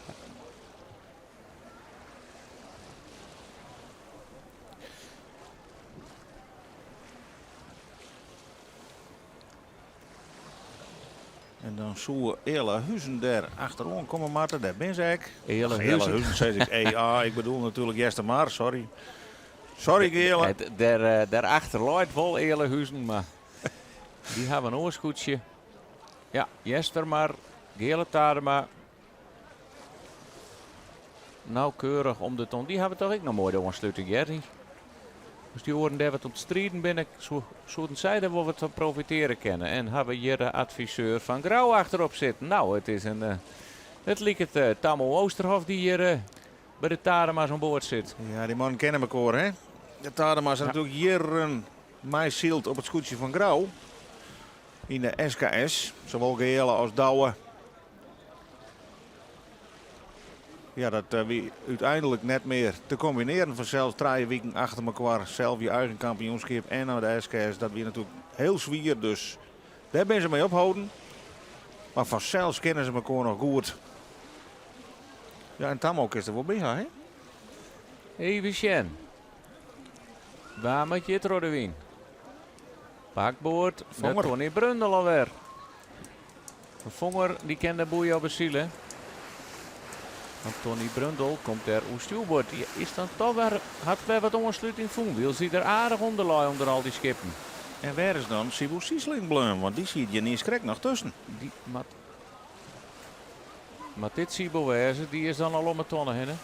En dan zoeken Ele Huizen daar achterom komen, Marten. Daar ben ze ik. Ele Ach, Huizen. zeg ik. Ik bedoel natuurlijk Jester Maar, sorry. Sorry, Gele. Daarachter loopt wel Ele Huizen, maar Die hebben een oorscootje. Ja, Jestermar, Gele Tadema. Nauwkeurig om de ton. Die hebben toch ook nog mooi de ontsluiting, Jerry. Dus die horen daar wat op het strijden binnen. Zouden zij daar wel wat van profiteren kennen. En hebben hier de adviseur van Grauw achterop zitten. Nou, het is een... het lijkt het Tammo Oosterhof die hier bij de Tadema's aan boord zit. Ja, die mannen kennen elkaar, hè. De Tadema's zijn natuurlijk jaren meezield op het scootje van Grauw. In de SKS. Zowel gele als Douwe. Ja, dat wie uiteindelijk net meer te combineren. Van zelfs 3 weken achter elkaar. Zelf je eigen kampioenschap en naar de SKS. Dat weer natuurlijk heel zwier. Dus daar ben ze mee ophouden. Maar vanzelfs kennen ze elkaar nog goed. Ja, en Tammo is er wel bij, hè? Even Sjen. Waar moet je het Rodewien? Pakboord van Vonger. Tony Brundel alweer. De Vonger die kent de boeien op de zielen. Want Tony Brundel komt er hoe stuurboord. Die is dan toch weer, had weer wat ontsluiting voelen. Wil ze er aardig onder al die skippen. En waar is dan Sibu Siesling blum? Want die ziet je niet krek nog tussen. Die, maar dit Sibo Wezen, die is dan al om het tonnen heen. Hè?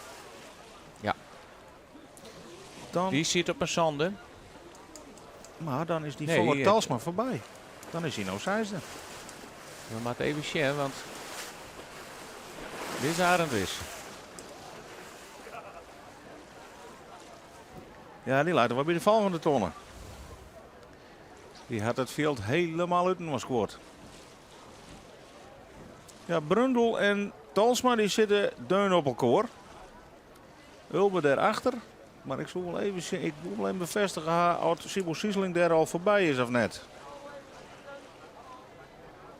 Dan, Die zit op een zande. maar dan is die Nee, volle Talsma voorbij. Dan is hij nou zesde. We moeten even zien, want dit is Arend is. Ja, die laten we bij de val van de tonnen. Die had het veld helemaal uit en scoort. Ja, Brundel en Talsma die zitten deun op elkaar. Ulbe daarachter. Maar ik wil wel even zien, ik wil alleen bevestigen of Sibo Siesling daar al voorbij is of net.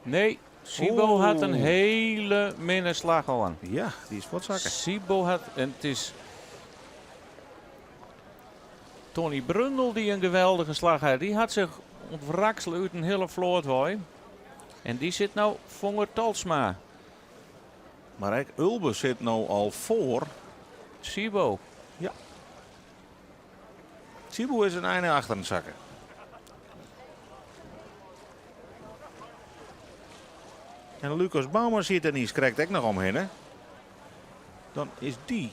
Nee, Sibo Oeh. had een hele minne slag al aan. Ja, die is wat zakken. Sibo had, en het is Tony Brundel die een geweldige slag had. Die had zich ontwrakselen uit een hele vlootwooi. En die zit nou Vonger Talsma. Maar ik, Ulbe zit nou al voor. Sibo. Sibo is een einde achter het zakken. En Lucas Bouwman zit er niet, krijgt ik nog omheen, hè? Dan is die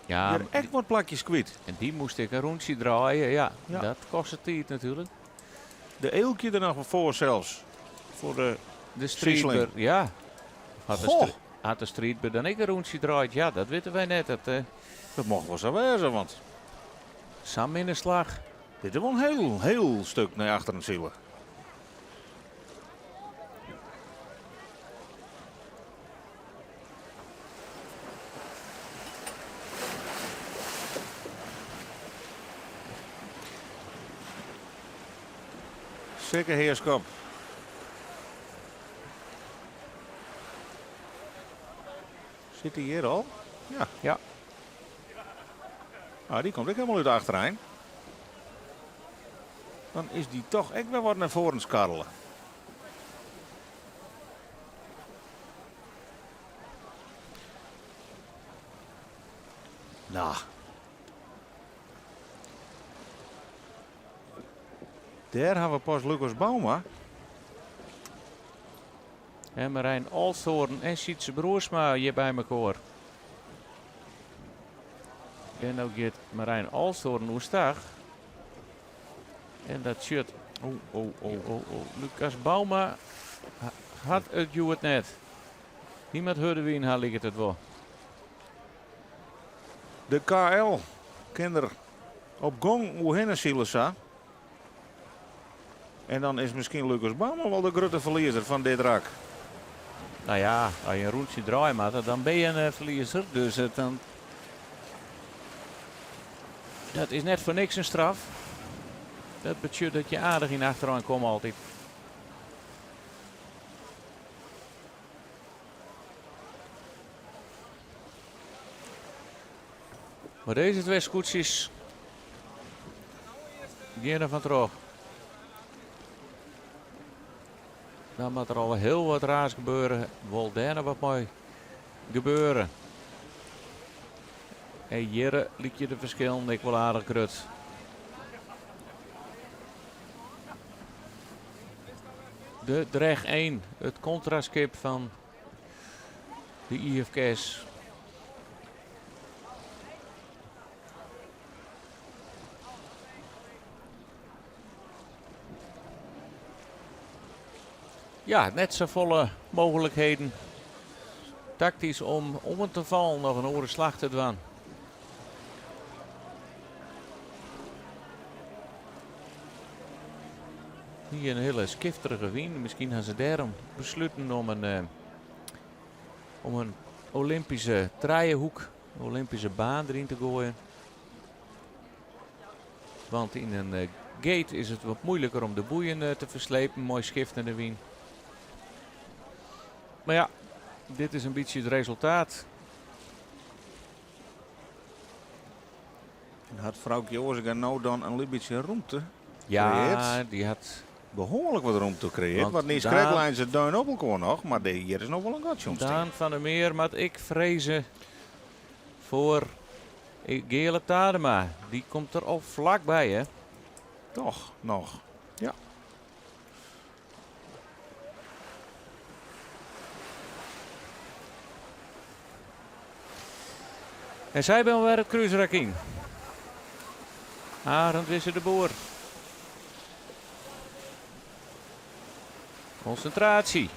Ja, weer echt wat plakjes kwijt. en die moest ik een rondje draaien. Ja, Ja. dat kostte tijd natuurlijk. De eelkje er nog voor zelfs. Voor de... De Siesling. streetber, ja. Goh. Had de streetber dan ik een rondje draait? Ja, dat weten wij net. Dat mocht wel zo wezen, want Sam in de slag. dit is wel een heel stuk naar achter het zielen. Zeker heerskap. Zit hij hier al? Ja. Ja. Ah, die komt ook helemaal uit de achterijn. Dan is die toch echt wel wat naar voren skarrelen. Nou. Daar hebben we pas Lucas Bauma. En Marijn Alshoorn en Sietse Broersma hier bij elkaar. En ook gaat Marijn Alshoorn oestag. En dat shirt. Oh. Lucas Bauma had het het net. Niemand hoorde wie in haar ligt het wel. De KL. Kinder op gong hoe heen Silesa. En dan is misschien Lucas Bauma wel de grote verliezer van dit rak. Nou ja, als je een rondje draait maakt, dan ben je een verliezer. Dus dan... Dat is net voor niks een straf. Dat betekent dat je aardig in achteraan komt altijd. Maar deze twee scootjes gaan er van terug. Dan moet er al heel wat raars gebeuren. Wil daarna wat mooi gebeuren. En hier liet je de verschil. Ik wel aardig grut. De Dreg 1, het contraskip van de IFK's. Ja, net zo volle mogelijkheden. Tactisch om het te vallen nog een oren slag te doen. Hier een hele skifterige wind. Misschien gaan ze daarom besluiten om een Olympische draaienhoek, Olympische baan erin te gooien. Want in een gate is het wat moeilijker om de boeien te verslepen. Mooi skiftende wind. Maar ja, dit is een beetje het resultaat. Had vrouwtje Oorziger nou dan een beetje ruimte? Ja, Creëert. die had Behoorlijk wat ruimte creëert. Want Want niet Daan- Skreklijn ze duin op elkaar nog. Maar hier is nog wel een gatje omstaan. Daan van der Meer, maar ik vrezen voor Gele Tadema. Die komt er al vlakbij, hè? Toch, nog. Ja. En zij ben weer het cruiserrak in. Arend Wisse de Boer. Concentratie.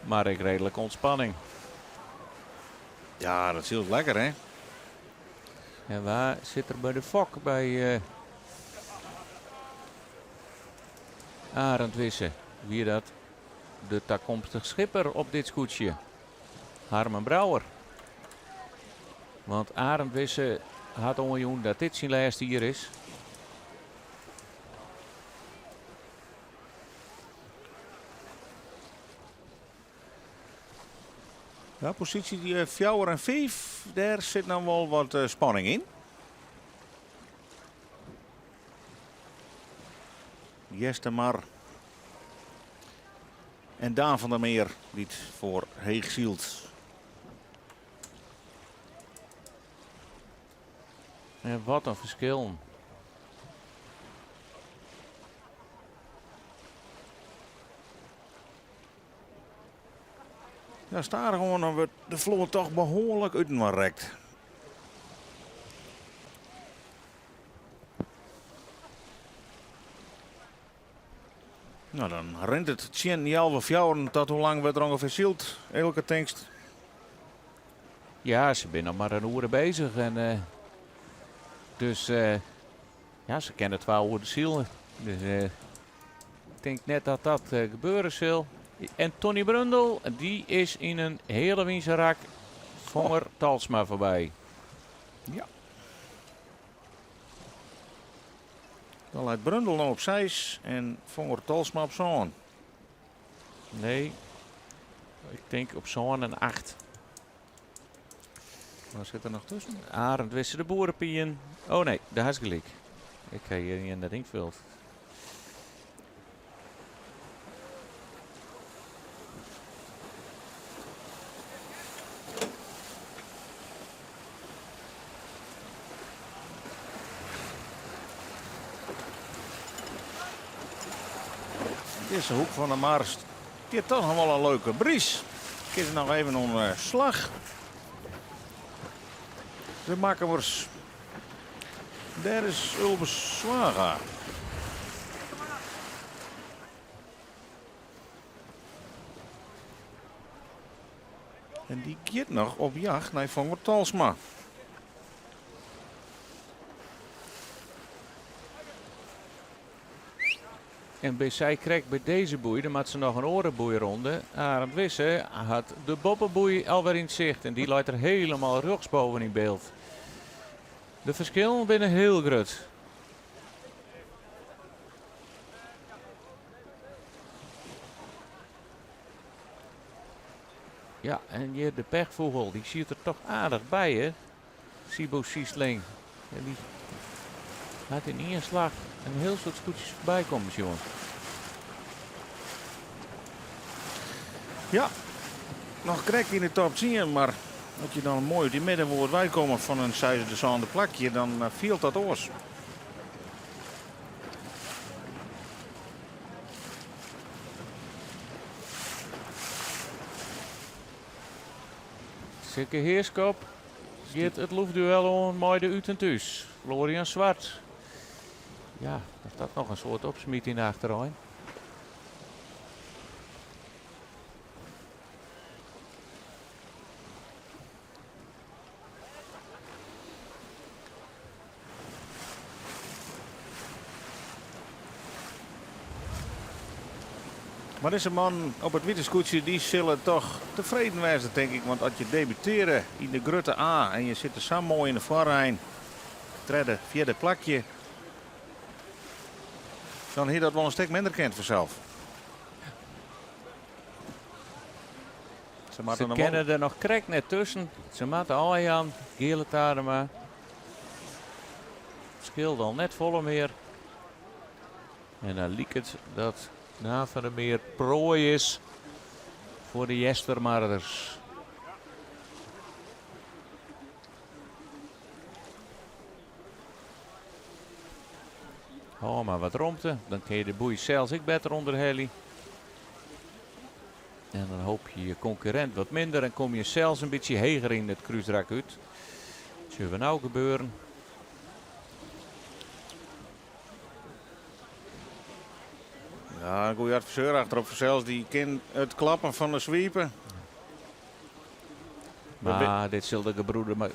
Maar ik redelijk ontspanning. Ja, dat is heel lekker, hè? En waar zit er bij de fok bij Arend Wisse? Wie dat? De toekomstig schipper op dit scootje. Harmen Brouwer. Want Arend Wisse had onjoen dat dit zijn laatste hier is. Ja, positie 4 en 5. Daar zit dan wel wat spanning in. Jester Mar. En Daan van der Meer niet voor Heegzielt. En wat een verschil. Ja, staat er gewoon dan wordt de vloer toch behoorlijk uitmarkt. Nou, dan rent het 10,5 tot hoe lang wordt er ongeveer zield, elke tankst. Ja, ze zijn nog maar een uur bezig. En, dus ja, ze kennen 12 uur de ziel. Dus ik denk net dat dat gebeuren zal. En Tony Brundel, die is in een hele winserak Vonger Talsma voorbij. Ja. Dan leidt Brundel nog op 6 en Vonger Talsma op zo'n. Nee, ik denk op zo'n en 8. Wat zit er nog tussen? Arend Wisse de Boerenpien. Oh nee, daar is gelijk. Ik ga hier niet in dat inkveld. Deze hoek van de Mars. Die heeft toch nog wel een leuke bries. Kies nog even een slag. De makkers. Daar is Ulbes Zwaga. En die gaat nog op jacht naar Vonger Talsma. En bij zij krijgt bij deze boei, dan maakt ze nog een orenboei ronde. Arend Wisse had de bobbenboei alweer in zicht. En die leidt er helemaal rechtsboven in beeld. De verschillen binnen heel groot. Ja, en hier de pechvogel, die ziet er toch aardig bij, hè? Sibo Siesling. En die laat in één slag een heel soort scootjes voorbij komen, jongens. Ja, nog krek in de top 10, maar als je dan mooi die middenwoord wij komen van een zesde plakje, dan viel dat oors. Zeker Heerskop. Gaat het loefduel aan met de Uten thuis. Florian Zwart. Ja, er staat nog een soort opsmiet in de achterrij. Maar deze man op het witte scootje, die zullen toch tevreden wezen, denk ik. Want als je debuteren in de Grutte A en je zit er zo mooi in de voorrijn, derde, vierde plakje, dan heeft dat wel een stuk minder kent vanzelf. Ze kennen er nog krek net tussen. Ze matten Aljan, Gele Tadema. Scheelt al net volle meer. En dan liep het dat na van de meer prooi is voor de Jestermarders. Oh, maar wat romte. Dan kun je de boei zelfs ik beter onder heli. En dan hoop je je concurrent wat minder en kom je zelfs een beetje heger in het kruisrak uit. Dat zullen we nou gebeuren. Ja, een goede adviseur achterop zelfs, die kan het klappen van de sweepen. Maar dit zullen de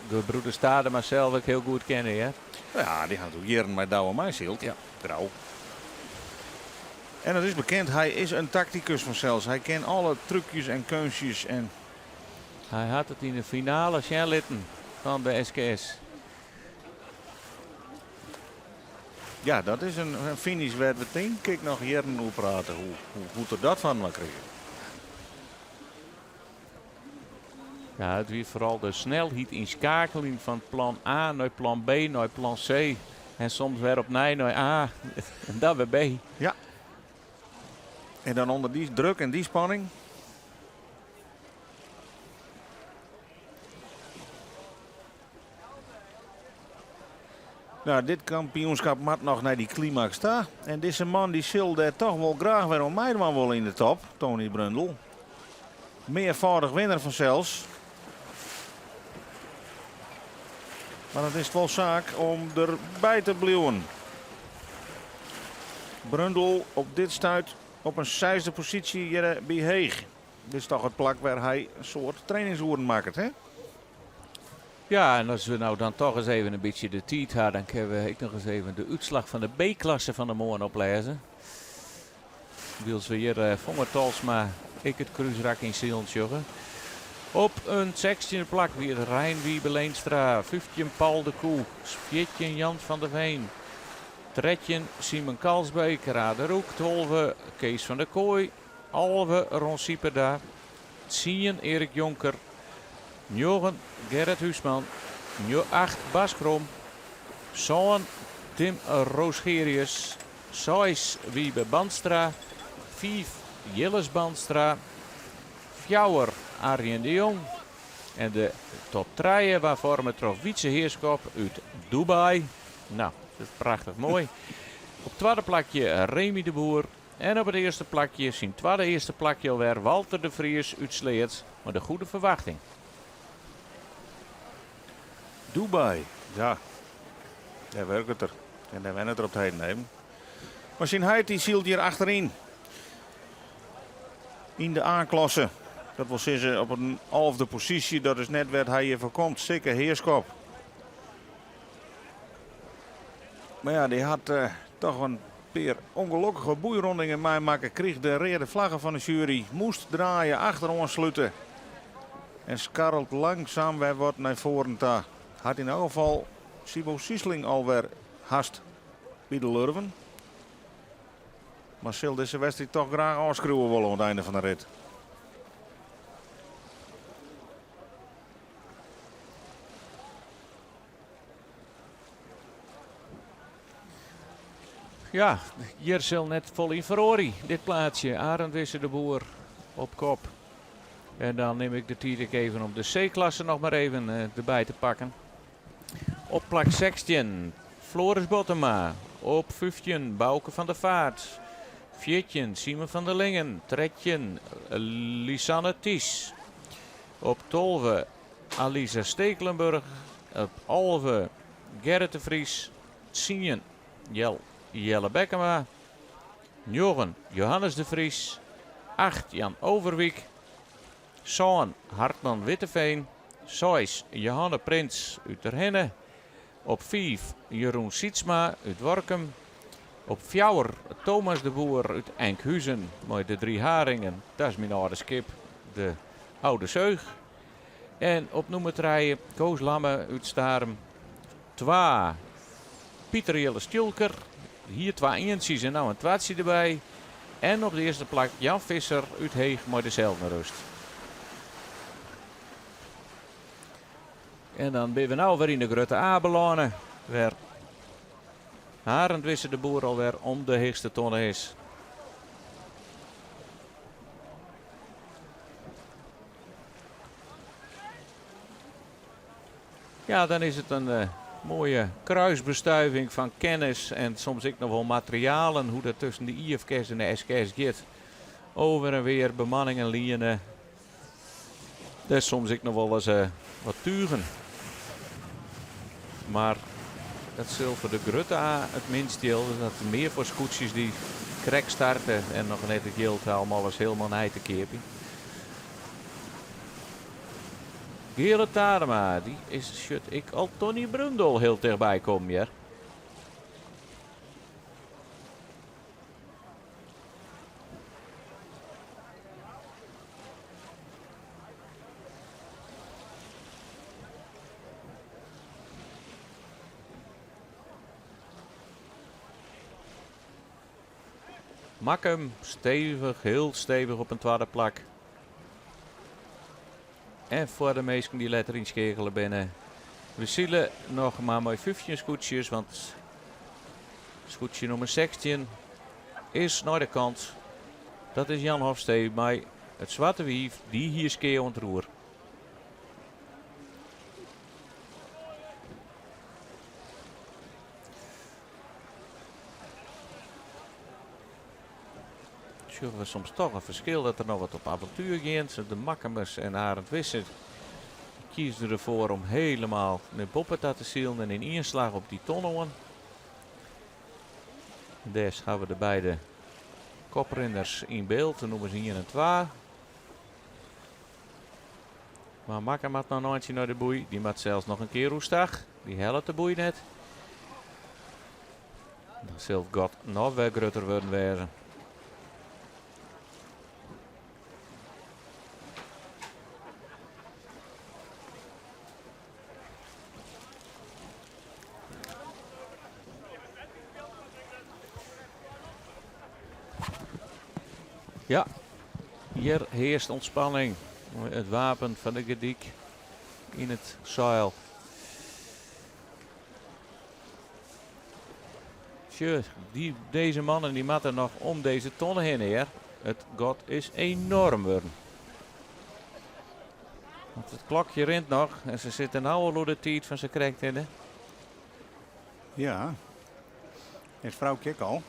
gebroeders Staden maar zelf ook heel goed kennen, hè? Ja, die gaan natuurlijk jaren met Douwe Meisielt. Ja. Trouw. En het is bekend, hij is een tacticus vanzelfs. Hij kent alle trucjes en kunstjes. En Hij had het in de finale Sjerlitten van de SKS. ja, dat is een finish waar we denk ik nog jaren over praten. Hoe goed er dat van mag krijgen. Ja, het weer vooral de snelheid in schakeling van plan A naar plan B naar plan C. En soms weer opnieuw naar A en dan weer B. Ja. En dan onder die druk en die spanning. Nou, dit kampioenschap moet nog naar die climax staan. En deze man die zal daar toch wel graag weer om mij maar wel in de top. Tony Brundle. Meervoudig winnaar van zelfs. Maar het is wel zaak om erbij te blijven. Brundle op dit stuit op een 6e positie hier bij Heeg. Dit is toch het plak waar hij een soort trainingsoeren maakt, hè? Ja, en als we nou dan toch eens even een beetje de tijd hadden, dan kunnen we nog eens even de uitslag van de B-klasse van de morgen oplezen. Wils we hier Vongertalsma, ik het kruisrak in Zieltjoggen. Op een 16e plak weer Rijn Wiebe Leenstra, 15 Paul de Koe, 14 Jan van der Veen, 13 Simon Kalsbeek, Raderoek, 12 Kees van der Kooi, 11 Ron Sieperda, 10 Erik Jonker, 9 Gerrit Huisman, 8 Bas Krom, 7 Tim Roosgerius, 6 Wiebe Bandstra, 5 Jilles Bandstra, 4 Arjen de Jong. En de top 3 waarvoor we trof Wietse Heerskop uit Dubai. Nou, dat is prachtig mooi. Op het tweede plakje Remy de Boer. En op het eerste plakje, zijn tweede eerste plakje alweer, Walter de Vries uit Sleert. Maar de goede verwachting. Dubai, ja. Daar werkt het er. En daar wennen het er op het heden nemen. Maar zijn Heid die zielt hier achterin. In de A-klasse. Dat wil zeggen op een 11e positie. Dat is net waar hij hier voorkomt. Zeker Heerskop. Maar ja, die had toch een paar ongelukkige boeirondingen meemaken. Kreeg de rode vlaggen van de jury. Moest draaien, achter ons sluiten. En skarrelt langzaam weer wat naar voren ta. Had in elk geval Sibo Siesling alweer haast bij de Lurven. Maar zal deze wedstrijd toch graag afschreeuwen willen aan het einde van de rit. Ja, hier zal net vol in Ferrari. Dit plaatsje, Arend Wisse de Boer op kop. En dan neem ik de tijd even om de C-klasse nog maar even erbij te pakken. Op plak 16, Floris Bottema. Op 15, Bouke van der Vaart. 14, Simon van der Lingen. 13, Lisanne Ties. Op 12, Alisa Stekelenburg. Op 11 Gerrit de Vries. 10 Jelle Bekkema. 9 Johannes de Vries. 8 Jan Overwiek. 7 Hartman Witteveen. 6 Johanne Prins uit Terhenne. Op 5 Jeroen Sietsma uit Workum. Op 4 Thomas de Boer uit Enkhuizen. Met de 3 haringen. Dat is mijn oude skip. De oude zeug. En op nummer 3 Koos Lamme uit Starum. 2 Pieter Jelle Stulker. Hier 2 eentjes en nou een twatsie erbij. En op de eerste plek Jan Visser uit Heeg met dezelfde rust. En dan ben we nou weer in de Grutte A-belonen. Waar Arend de Boer alweer om de heegste tonne is. Ja, dan is het een mooie kruisbestuiving van kennis en soms ook nog wel materialen. Hoe dat tussen de IFK's en de SK's gaat. Over en weer bemanningen, lijnen. Dat is soms ook nog wel eens wat tugen. Maar dat zal voor de Grutte A het minst deel. Dat er meer voor scootjes die krek starten en nog net het geld allemaal eens helemaal naar te kepen. Gerrit Tarema, die is shut ik al Tony Brundel heel dichtbij komen hier. Makkum stevig, heel stevig op een tweede plak. En voor de meesten die letter inschakelen binnen. We zullen nog maar mooi 15 scootjes, want scootje nummer 16 is naar de kant. Dat is Jan Hofstee bij het zwarte wief die hier skeer ontroer. Zullen we soms toch een verschil dat er nog wat op avontuur gaat. De Makkemus en Arend Visser kiezen ervoor om helemaal naar Boppeta te zielen en in inslag op die tonnen. Des hebben we de beide koprenners in beeld, de nummers 1 en 2. Maar Makkem had nog nooit naar de boei, die maakt zelfs nog een keer roestig. Die helpt de boei net. Dan zal God nog weer groter worden wezen. Ja, hier heerst ontspanning. Het wapen van de Gediek in het zeil. Tjö, deze mannen die matten nog om deze tonnen heen heer. Het god is enorm worden. Want het klokje rent nog en ze zitten nou al door de tijd van ze krijgt in. Ja. Is vrouw Kik al?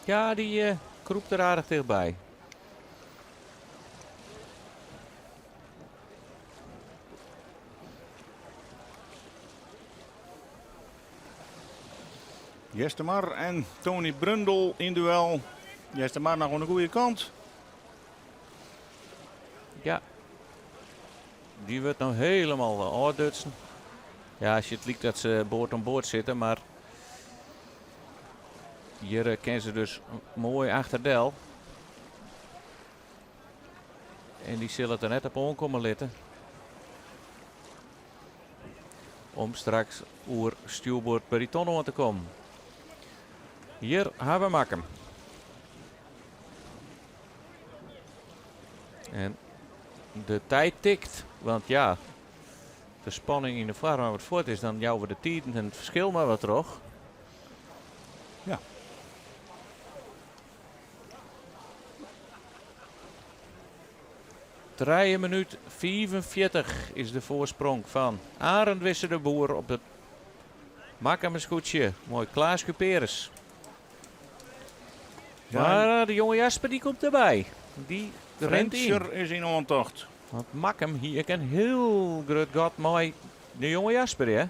Ja, die kroept er aardig dichtbij. Jestemar en Tony Brundel in duel. Jestemar nog aan de goede kant. Ja. Die wordt nou helemaal uitdutsen. Ja, als je het liekt dat ze boord aan boord zitten, maar hier kennen ze dus mooi achter Del. En die zullen het er net op aankomen litten. Om straks oer stuurboord bij die tonnen te komen. Hier hebben we Makkem. En de tijd tikt, want ja, de spanning in de vaart maar wat voort is, dan jouwen we de tijden en het verschil maar wat terug. Ja. Minuut 45 is de voorsprong van Arend de Boer op het Makkemersgoedje. Mooi Klaasje Peres. Ja, Maar de jonge Jasper die komt erbij. Die rent in. Frencher is in ontocht. Want Makkem hier een heel groot gat mooi de jonge Jasper, hè?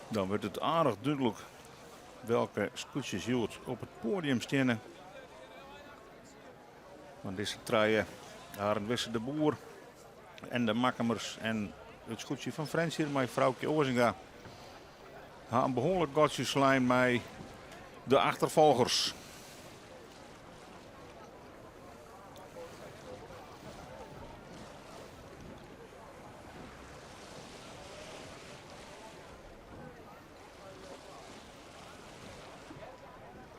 Dan wordt het aardig duidelijk welke scootjes Jood op het podium staan. Want deze treien, Arend Wisse de Boer en de Makkemers en het scootje van Frans hier, mijn vrouwtje Ozinga. Een behoorlijk gotjeslijn met de achtervolgers.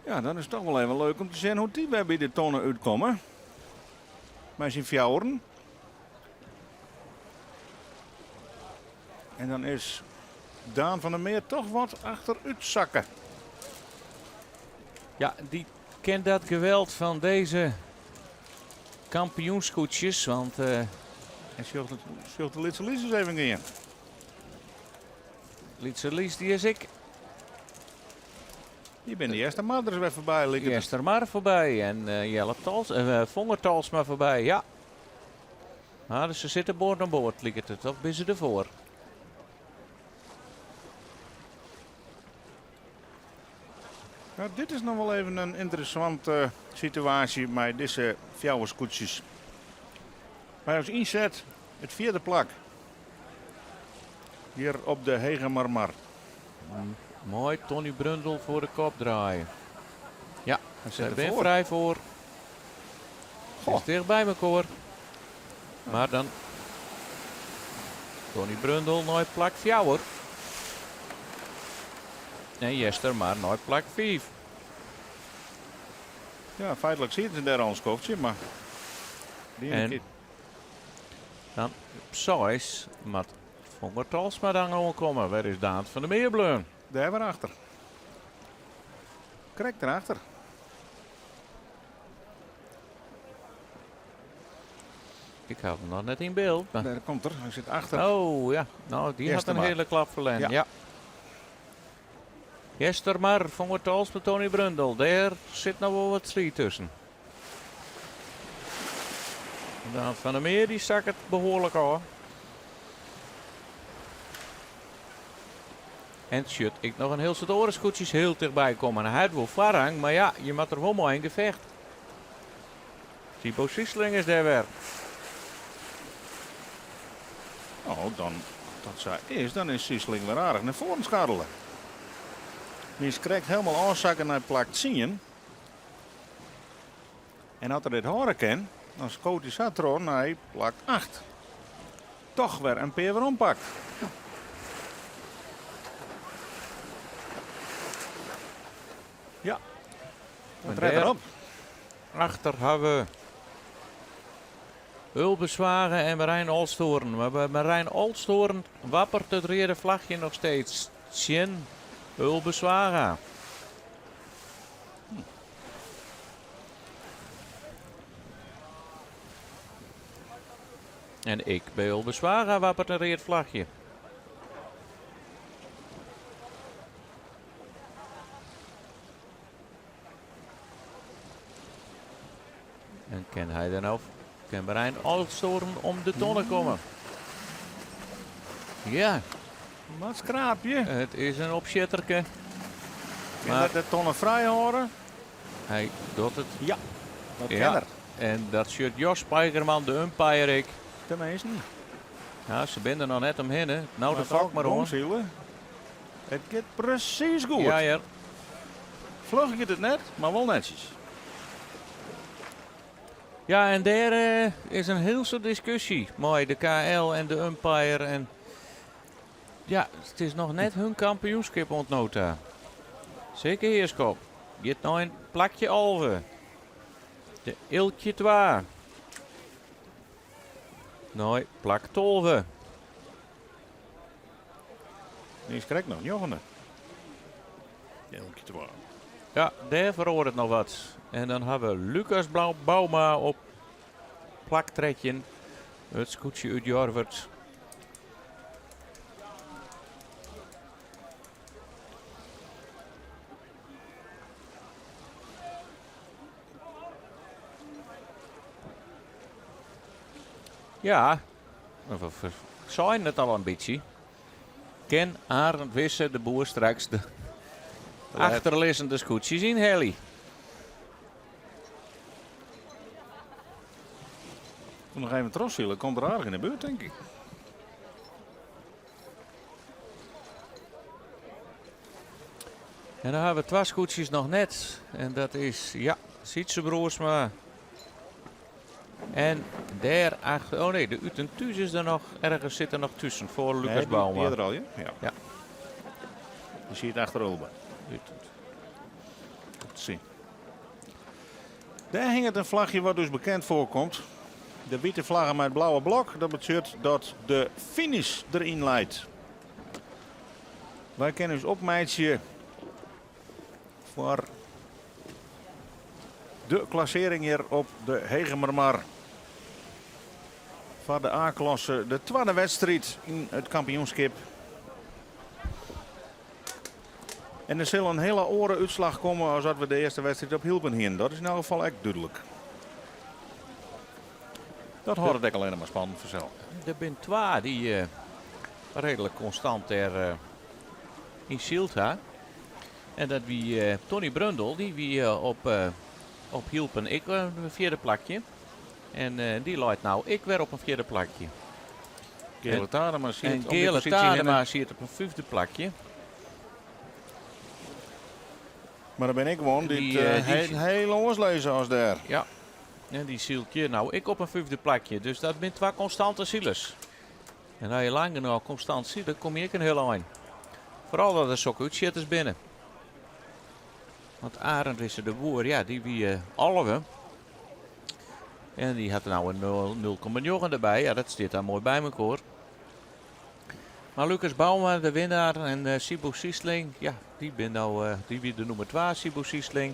Ja, dan is het toch wel even leuk om te zien hoe die bij de tonnen uitkomen. Met zijn fjouwen. En dan is Daan van der Meer toch wat achteruit zakken. Ja, die kent dat geweld van deze kampioenskoetjes. Want En zult de Litse Lies eens even gaan. Lietse Lies, die is ik. Je bent de eerste maand er eens weer voorbij. Lieke. Jester maar voorbij. En Jelle Vonger Talsma voorbij, ja. Maar dus ze zitten boord aan boord, lijkt het. Of ben ze ervoor? Nou, dit is nog wel even een interessante situatie met deze fjouwerskoetjes. Bij ons inzet het vierde plak. Hier op de Hegemarmar. Mooi, Tony Brundel voor de kop draaien. Ja, Hij ze zit ben ervoor. vrij voor. Goh. Is dichtbij me koor. Maar dan Tony Brundel nooit plak 4. En Jester maar nooit plak 5. Ja, feitelijk ziet het daar al een skoftje, maar... Die ene En- keer- Dan Sais, maar Vonger Talsma dan gewoon komen. Waar is Daan van de Meerbleun? Daar weer achter. Krijg erachter. Ik had hem nog net in beeld. maar- Daar komt er. Hij zit achter. Oh ja, nou die Jester had een maar. hele klap verlengd. Ja. Ja. Jester maar, Vonger Talsma, Tony Brundel. Daar zit nog wel wat strijd tussen. Daan van der Meer die stak het behoorlijk aan. En shit, ik nog een heel soort orenskoetjes heel dichtbij komen. Hij had wel varang, maar ja, je moet er wel mooi in gevecht. Thibaut Siesling is daar weer. Oh, dan... Dat zij is, dan is Siesling weer aardig naar voren scharrelen. Mies krijgt helemaal aanzakken naar plak 10. En als er dit horen kan, dan scoot hij Satron naar plak 8. Toch weer een peer weer ompakt. Ja. Wat En rijdt daar- erop? Achter hebben we Hulbezwaren en Marijn Olstoren. We hebben Marijn Olstoren wappert het rode vlagje nog steeds. Tjen Hulbezwaren. En ik bij Hulbezwaren wappert een rode vlagje. En kan hij dan ook, kan Marijn Olstoren om de tonnen komen? Ja, Wat schraapje. het is een opzitterke. Kan Maar dat de tonnen vrij horen? hij doet het. Ja. Dat Ja. kan er. En dat shirt Jos Spijkerman, de umpire ik. Tenminste niet. Ja, ze zijn er nog net omheen. Hè. Nou, de vak maar om. Het gaat precies goed. Ja, ja. Vlug gaat het net, maar wel netjes. Ja, en daar is een heel soort discussie. Mooi, de KL en de umpire. En ja, het is nog net hun kampioenschap ontnota. Zeker Heerskop. gaat nou een plakje over. De Ilkje 2. Nou, plak 12. Die is correct nog, Johanne. Elke 12. Ja, daar verhoort het nog wat. En dan hebben we Lucas Bouma op plak 13. Het scootje uit Jorvert. Ja, we zijn het al een beetje. Ken Arend Wisse de boer straks de achterliggende scootjes in heli. Toen nog even trossielen, komt er aardig in de buurt, denk ik. En dan hebben we 2 scootjes nog net. En dat is, ja, Sietse Broersma. En daarachter, oh nee, de Uten Thuis is er nog, ergens zit er nog tussen voor Lucas Bouma. Die er al, ja? Ja. Je ziet het achterover. Goed te zien. Daar hing het een vlagje wat dus bekend voorkomt. De witte vlag met het blauwe blok. Dat betekent dat de finish erin leidt. Wij kennen dus opmeidje voor de klassering hier op de Hegemermar. Van de A-klasse, de tweede wedstrijd in het kampioenschap. En er zal een hele oren uitslag komen als dat we de eerste wedstrijd op hielpen hier. Dat is in elk geval echt duidelijk. Dat hoort het alleen maar spannend vanzelf. Er zijn 2 die redelijk constant er in Zielt ha. En dat wie Tony Brundel, die wie op hielpen ik een 4e plakje. En die leidt nou ik weer op een 4e plakje. Gele Tadema ziet En op die Gele positie Tadema hinnen. zit op een 5e plakje. Maar dan ben ik gewoon Die, dit die- heel anders lezen als daar. Ja. En die zieltje, nou ik op een 5e plakje. Dus dat zijn 2 constante zielers. En als je lang genoeg constant ziet, dan kom je ook een heel eind. Vooral dat er zulke uitschitters binnen. Want Arend Wisse de Boer, ja, die wie Alve. En die had er nou een 0,9 erbij. Ja, dat zit daar mooi bij elkaar. Maar Lucas Bouma, de winnaar, en Sibo Siesling, ja, die ben nou die wie de nummer 2, Sibo Siesling.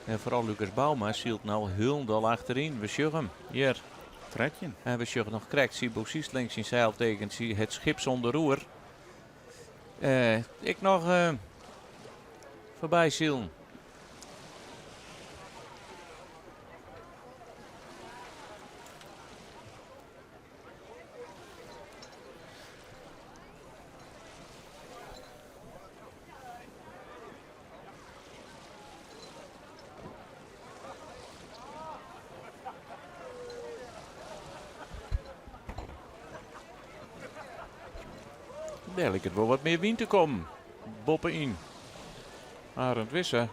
En vooral Lucas Bouma zielt nou heel dol achterin. We zien hem hier. Trekje. En we zien nog correct. Sibo Siesling zijn zeil tekent het schip zonder roer. Ik nog voorbij zielen. Daar lijkt het wel wat meer wind te komen. Boppen in. Arend Wisse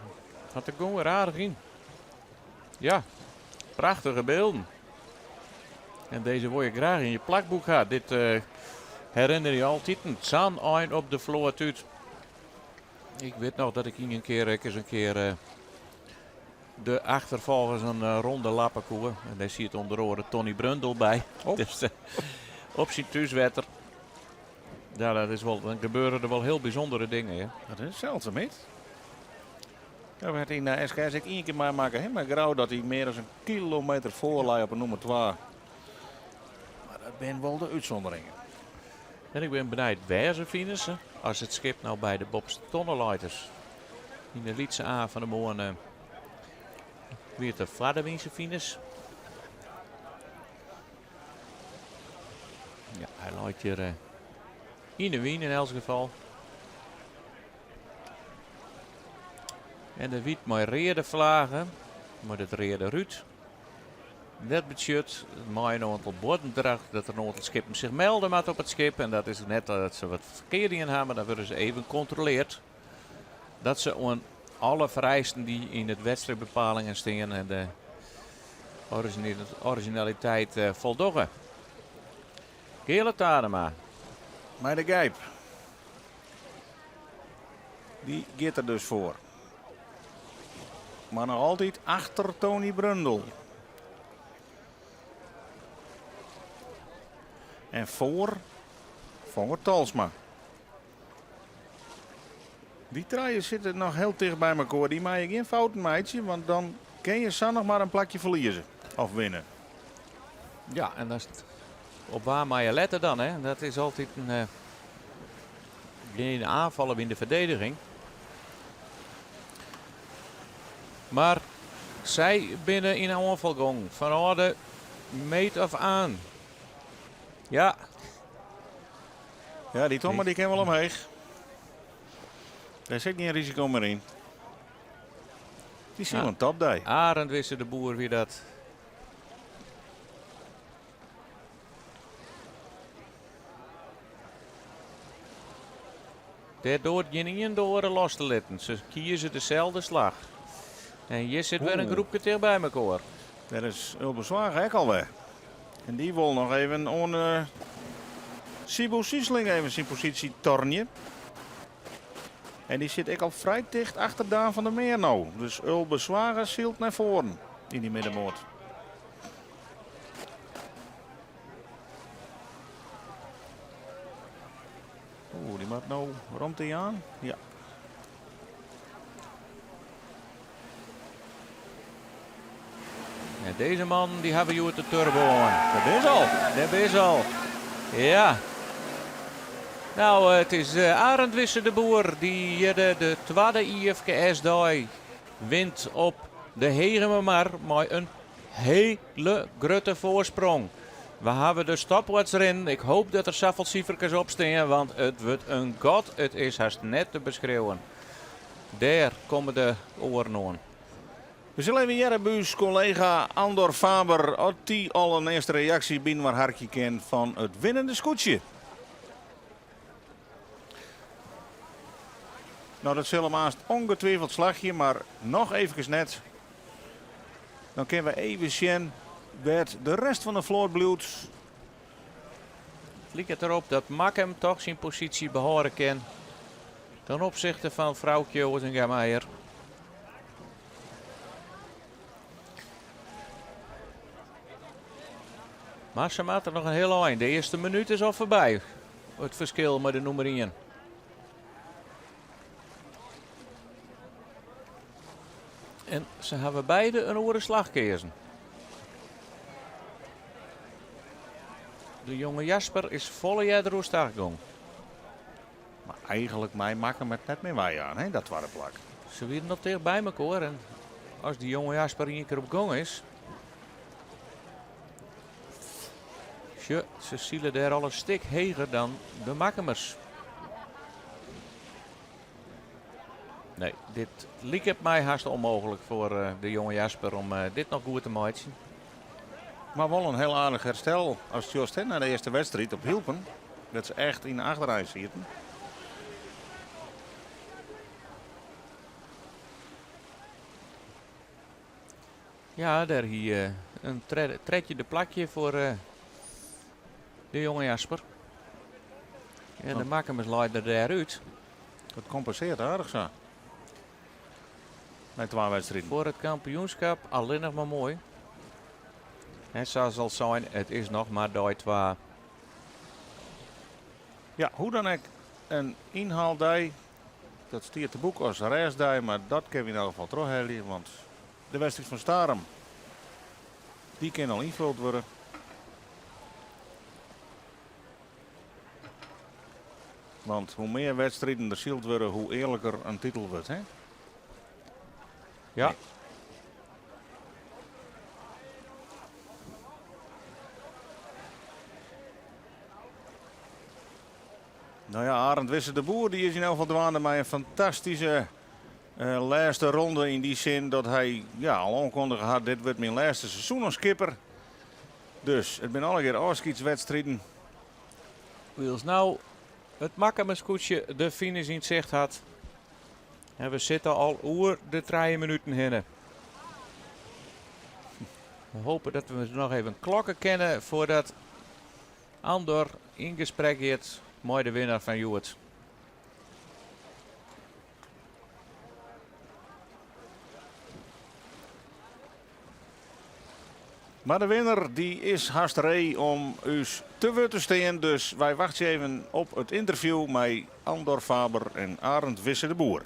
gaat er gewoon weer aardig in. Ja, prachtige beelden. En deze wil je graag in je plakboek gaan. Dit herinner je altijd een zaan eind op de vloer uit. Ik weet nog dat ik hier eens een keer de achtervolgers een ronde lappenkoer. En daar zie je het onder oren Tony Brundel bij. Dus, op zijn thuiswetter. Ja, dat is wel, dan gebeuren er wel heel bijzondere dingen. Ja. Dat is zeldzaam, hè? Ja, we hadden in SKS ik 1 keer maar maken, helemaal grauw dat hij meer dan een kilometer voorlij op een nummer 2. Maar dat zijn wel de uitzonderingen. En ik ben benieuwd waar ze finishen. Als het schip nou bij de Bobs Tonnenleiters in de Lietse A van de morgen weer de Vladderwinse finish. Ja, hij leidt hier in de wien in elk geval. En de wiet met rode vlagen, met het rode ruut. Dat betekent, maar een aantal bordendracht dat er een aantal schepen zich melden met op het schip. En dat is net dat ze wat verkeerd in hebben, dan worden ze even gecontroleerd. Dat ze aan alle vereisten die in het wedstrijdbepalingen staan en de originaliteit voldoen. Gele Tadema. Maar de Gijp, die gaat er dus voor. maar nog altijd achter Tony Brundle. En voor Talsma. Die truien zitten nog heel dicht bij elkaar. Die maak je geen fouten, meidje, want dan kun je zo nog maar een plakje verliezen. Of winnen. Ja, en dat is op waar maar je letten dan, hè. Dat is altijd geen aanvallen in de verdediging. Maar zij binnen in een aanvalgang. Van orde meet of aan. Ja. Ja, die Tommer die kan wel omheen. Daar zit geen risico meer in. Die is wel een topdij. Arend wist de boer wie dat. Daardoor geen door los te letten. Ze kiezen dezelfde slag. En hier zit weer een groepje tegen bij elkaar. Dat is Ulbezwagen ook alweer. En die wil nog even on Sibo Siesling even zijn positie tornje. En die zit ik al vrij dicht achter Daan van der Meer nou. Dus Ulbezwagen zielt naar voren in die middenmoot. Oeh, die maakt nou rond hij aan. Ja. En deze man die hebben jullie de turbo aan. Dat is al. Dat is al. Ja. Nou, het is Arend Wisse de Boer die hier de tweede IFKS-dag wint op de Hegememar met een hele grote voorsprong. We hebben de stopwatch erin. Ik hoop dat er zoveel cijfertjes op staan, want het wordt een god. Het is haast net te beschreeuwen. Daar komen de oren aan. We zullen even Jerrebuus collega Andor Faber had die al een eerste reactie binnen waar Harkje kent van het winnende scootje. Nou, dat zullen maast ongetwijfeld slagje, maar nog even net. Dan kunnen we even zien wat de rest van de vloot bloedt. Het lijkt erop dat Makkem toch zijn positie behouden kan ten opzichte van vrouwtje Ozenga-Meijer. Maar ze maakt er nog een heel eind. De eerste minuut is al voorbij. Het verschil met de nummer 1. En ze hebben beide een oren slag gekezen. De jonge Jasper is volle jaar de roest aangegaan. Maar eigenlijk mij maken het net meer wij aan, hè, dat ware plak. Ze werden nog tegen bij elkaar. En als die jonge Jasper een keer op gang is. Ze zielen daar al een stuk heger dan de Makkemers. Nee, dit liep het mij haast onmogelijk voor de jonge Jasper om dit nog goed te maken. Maar wel een heel aardig herstel als het juist na de eerste wedstrijd op hielpen. Dat ze echt in de achterrij zitten. Ja, daar hier een tredje de plakje voor de jonge Jasper. En de Makkemers leiden eruit. Dat compenseert aardig zo. Met 2 wedstrijden. Voor het kampioenschap alleen nog maar mooi. En zo zal het zijn, het is nog maar die 2. Ja, hoe dan ook een inhaaldij. Dat stiert de boek als reisdij, maar dat kunnen we in elk geval terughalen. Want de wedstrijd van Starum, die kan al invuld worden. Want hoe meer wedstrijden er zield worden, hoe eerlijker een titel wordt, hè? Ja. Nee. Nou ja, Arend Wisse de Boer die is in elk geval dwaande met een fantastische laatste ronde. In die zin dat hij al aankondigd had, dit wordt mijn laatste seizoen als skipper. Dus het zijn alle keer afscheidswedstrijden. Als nou het Makkemerskoetsje de finish in zicht had. En we zitten al oer de 3 minuten heen. We hopen dat we nog even klokken kennen voordat Andor in gesprek gaat met de winnaar van Juwet. Maar de winnaar die is haast ree om u te staan. Dus wij wachten even op het interview met Andor Faber en Arend Wisse de Boer.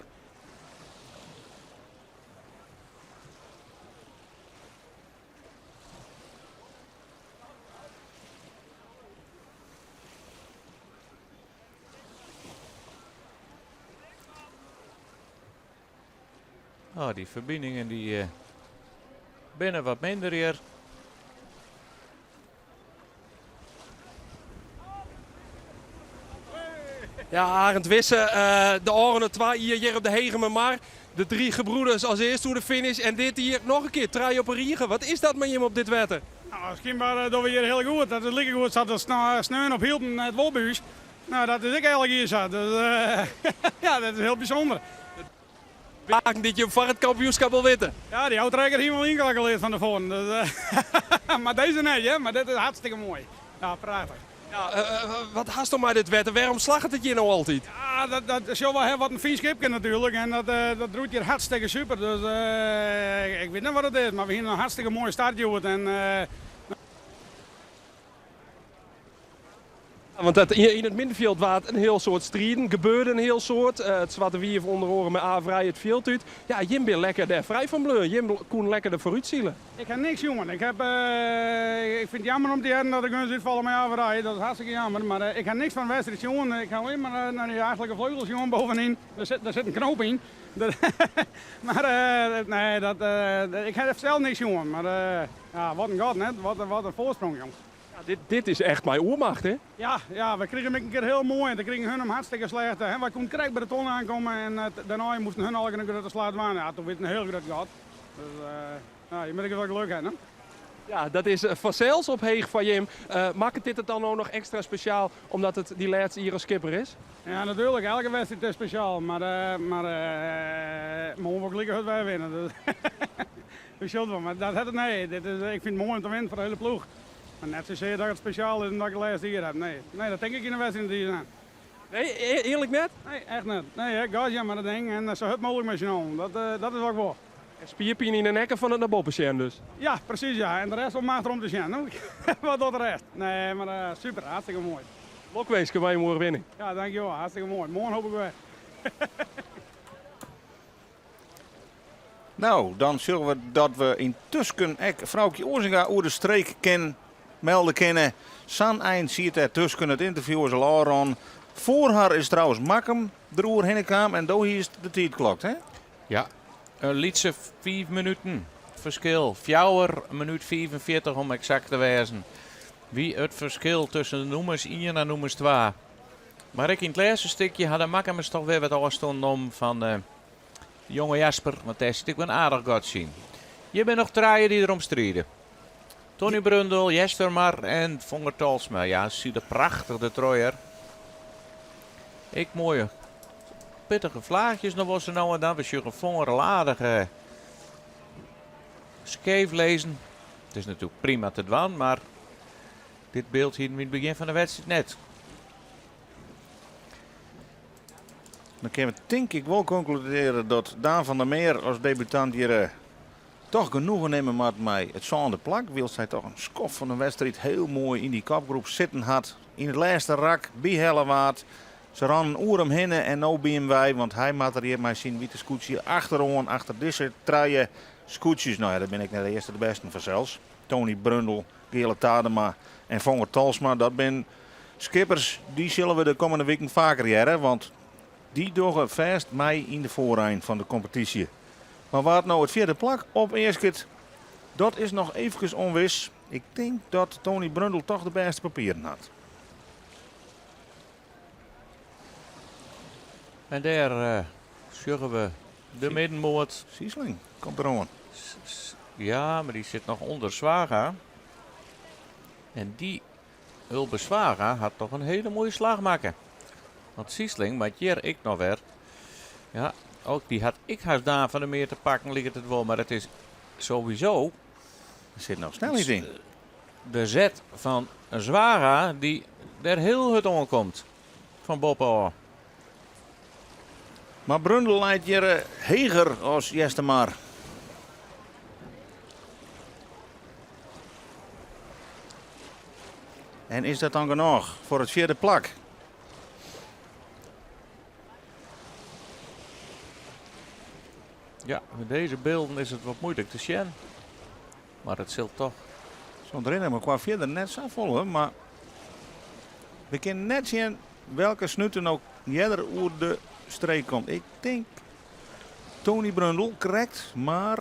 Oh, die verbindingen die binnen wat minder hier. Ja, Arend Wisse, de Oranje 2 hier op de Hegemermar. De 3 gebroeders als eerste door de finish. En dit hier nog een keer, trui op een riegen. Wat is dat met je op dit wetter? Nou, schijnbaar doen we hier heel goed. Dat is lekker goed. Zat er sneeuw op hielden het wolbuis. Nou, dat is ik eigenlijk hier zat. Dus ja, dat is heel bijzonder. Maken dit je voor het kampioenschap al weten. Ja, die houtrekker hier wel ingecalculeerd van tevoren. Dus, maar deze niet, hè. Maar dit is hartstikke mooi. Ja, prachtig. Ja, wat haast toch maar dit wetter? Waarom slacht het je nou altijd? Ja, dat is wel heel wat een fijn schipje natuurlijk. En dat doet hier hartstikke super. Dus ik weet niet wat het is. Maar we hebben een hartstikke mooie start, Joet. En Want dat in het middenveld was een heel soort strijden, gebeurde een heel soort. Het zwarte wier onder oren met vrij het veld uit. Ja, Jim ben lekker daar vrij van bleu. Jim kon lekker de vooruitzielen. ik heb niks, jongen. Ik vind het jammer om te hebben dat ik eens uitvallen met averij. Dat is hartstikke jammer. Maar ik heb niks van wedstrijd, jongen. Ik hou alleen maar naar die eigenlijke vleugels, jongen, bovenin. Daar zit een knoop in. Maar nee, ik heb zelf niks, jongen. Maar ja, wat een god, net. Wat een voorsprong, jongen. Ja, dit is echt mijn oermacht, hè? Ja, we kregen hem een keer heel mooi en dan kregen hun hem hartstikke slecht. Hè. Wij konden correct bij de ton aankomen en daarna moesten hun al een grote slaat waren. Ja, toen werd het een heel groot gat. Dus ja, je moet er wel geluk hebben. Hè? Ja, dat is vanzelfs op heeg van Jim. Maakt dit het dan ook nog extra speciaal omdat het die laatste hier als skipper is? Ja, natuurlijk. Elke wedstrijd is speciaal. Maar we ook gelukkig wij winnen. Dus we zullen wel. Maar dat het nee. Ik vind het mooi om te winnen voor de hele ploeg. Maar net zozeer dat het speciaal is en dat ik de laatste hier heb. Nee, dat denk ik in de wedstrijd die zijn. Nee, eerlijk net? Nee, echt niet. Nee, ga je maar dat ding en zo hard mogelijk met je naam. Dat is wat ik wil. Spierpien in de nekken van het naar boven dus. Ja, precies ja. En de rest om maar om te zien. Wat doet de rest? Nee, maar super. Hartstikke mooi. Lokwees, kunnen wij morgen winnen. Ja, dankjewel. Hartstikke mooi. Morgen hoop ik weer. Nou, dan zullen we dat we intussen vrouwtje Oorzinga over de streek melden kennen. San eind ziet er tussen het interview is Laron. Voor haar is trouwens Makkem de oer heen kwam en daar is de tijd klokt, hè? Ja, een liedje 5 minuten verschil. 4 minuut 45 om exact te wezen. Wie het verschil tussen de nummers 1 en nummers 2. Maar ik in het laatste stukje had Makkem eens toch weer wat afstand om van de jonge Jasper. Want daar zit ik wel een aardig god zien. Je bent nog draaien die erom strijden. Tony Brundel, Jestermar en Vonger Talsma. Ja, ze ziet er prachtig, de trooier. Ik mooie pittige vlaagjes nog was er nou en dan. We zullen Vonger al aardige scheef lezen. Het is natuurlijk prima te doen, maar dit beeld hier in het begin van de wedstrijd net. Dan kunnen we denk ik wel concluderen dat Daan van der Meer als debutant hier toch genoegen nemen met mij het zonder plak. Wil zij toch een skof van een wedstrijd heel mooi in die kopgroep zitten had. In het laatste rak, bij Hellewaard. Ze ran een oer omheen en nou bij wij, want hij materieert mij zijn witte scootje achterom, achter deze truien scootjes. Nou ja, daar ben ik net de eerste de beste van zelfs. Tony Brundel, Gele Tadema en Vonger Talsma, dat zijn skippers die zullen we de komende weken vaker jaren, want die doen vast mij in de vooreind van de competitie. Maar waar nou het vierde plak op eerst, dat is nog even onwis. Ik denk dat Tony Brundel toch de beste papieren had. En daar zullen we de middenmoot. Siesling, komt er aan. Ja, maar die zit nog onder Zwaga. En die Ulbe Zwaga had toch een hele mooie slag maken. Want Siesling, maar hier ik nog weer. Ja, ook die had ik haast daar van de meer te pakken, ligt het wel. Maar het is sowieso. Er zit nog snelheid in. De zet van Zwaga die er heel het onkomt. Van Bob. Maar Brundel leidt hier heger als Jestemar. En is dat dan genoeg voor het vierde plak? Ja, met deze beelden is het wat moeilijk te zien. Maar het zult toch. Zo'n rennen we qua verder net zo volgen, maar we kunnen net zien welke snuiten ook jeder oer de streek komt. Ik denk Tony Brundle, correct, maar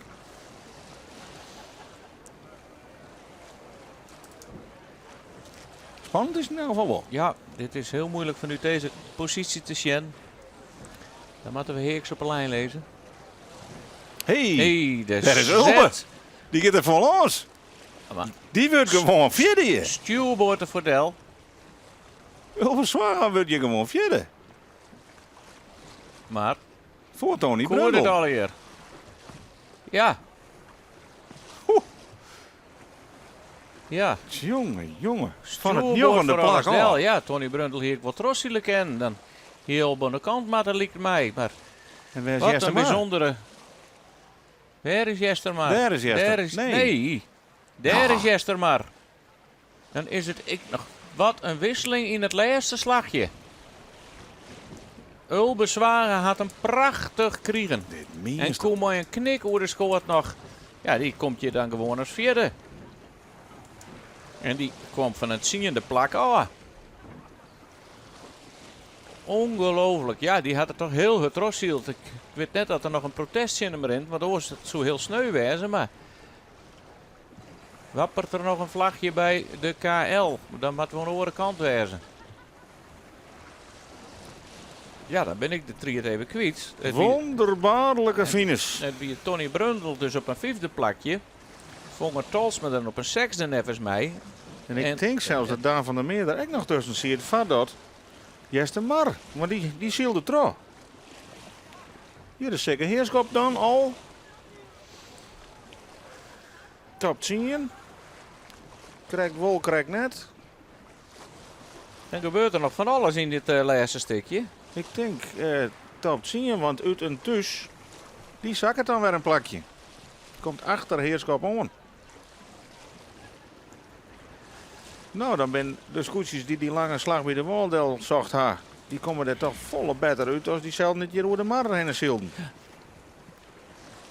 spannend is het in elk geval wel. Ja, dit is heel moeilijk vanuit deze positie te zien. Dan moeten we Heeks op een lijn lezen. Hey, daar is Ulbe. Die gaat er van los. Maar Die wordt gewoon vierde hier. stuurboord de voordeel. Ulbe Zwaga wordt je gewoon vierde. Maar Voor Tony hoorde het Brundle. al hier. Ja. Oeh. Ja. Jongen, jongen. Van het Stuurboord joggende voor plak Alasdair. al. Ja, Tony Brundle hier wat rossielijk en dan hier op de kant, maar dat lijkt mij. Maar En waar is wat Jester een maar? bijzondere. Waar is Jester maar? Daar is Jester. Daar is, Nee. nee. Daar Ja. is Jester maar. Dan is het ik nog. Wat een wisseling in het laatste slagje. Ulbe Zwagen had een prachtig kriegen. Dit En meest kom maar een knik oer de scoort nog. Ja, die komt je dan gewoon als vierde. En die kwam van het ziende plak. Oh. Ongelooflijk. Ja, die had het toch heel getrossield. Ik weet net dat er nog een protest in hem rent, want dan was het zo heel sneu wezen, maar wappert er nog een vlagje bij de KL. Dan moeten we aan de andere kant wezen. Ja, dan ben ik de triet even kwijt. wonderbaarlijke finish. Het wie Tony Brundle dus op een vijfde plakje. Vonger Tolsma dan op een zesde nevens mij. En ik En- denk zelfs dat Daan van der Meer er ook nog tussen zit. Van dat Jester Mar. Maar die zielde trouw. Hier is zeker heerschap dan al. Top 10. Krijgt wol, krijgt net. Dan gebeurt er nog van alles in dit laatste stukje. Ik denk top 10, want uit een tus, die zak het dan weer een plakje. Komt achter heerschap aan. Nou, dan ben de scootjes die lange slag bij de Waldel zocht ha, die komen er toch volle beter uit als die zelf niet hier door de mar heen zielden.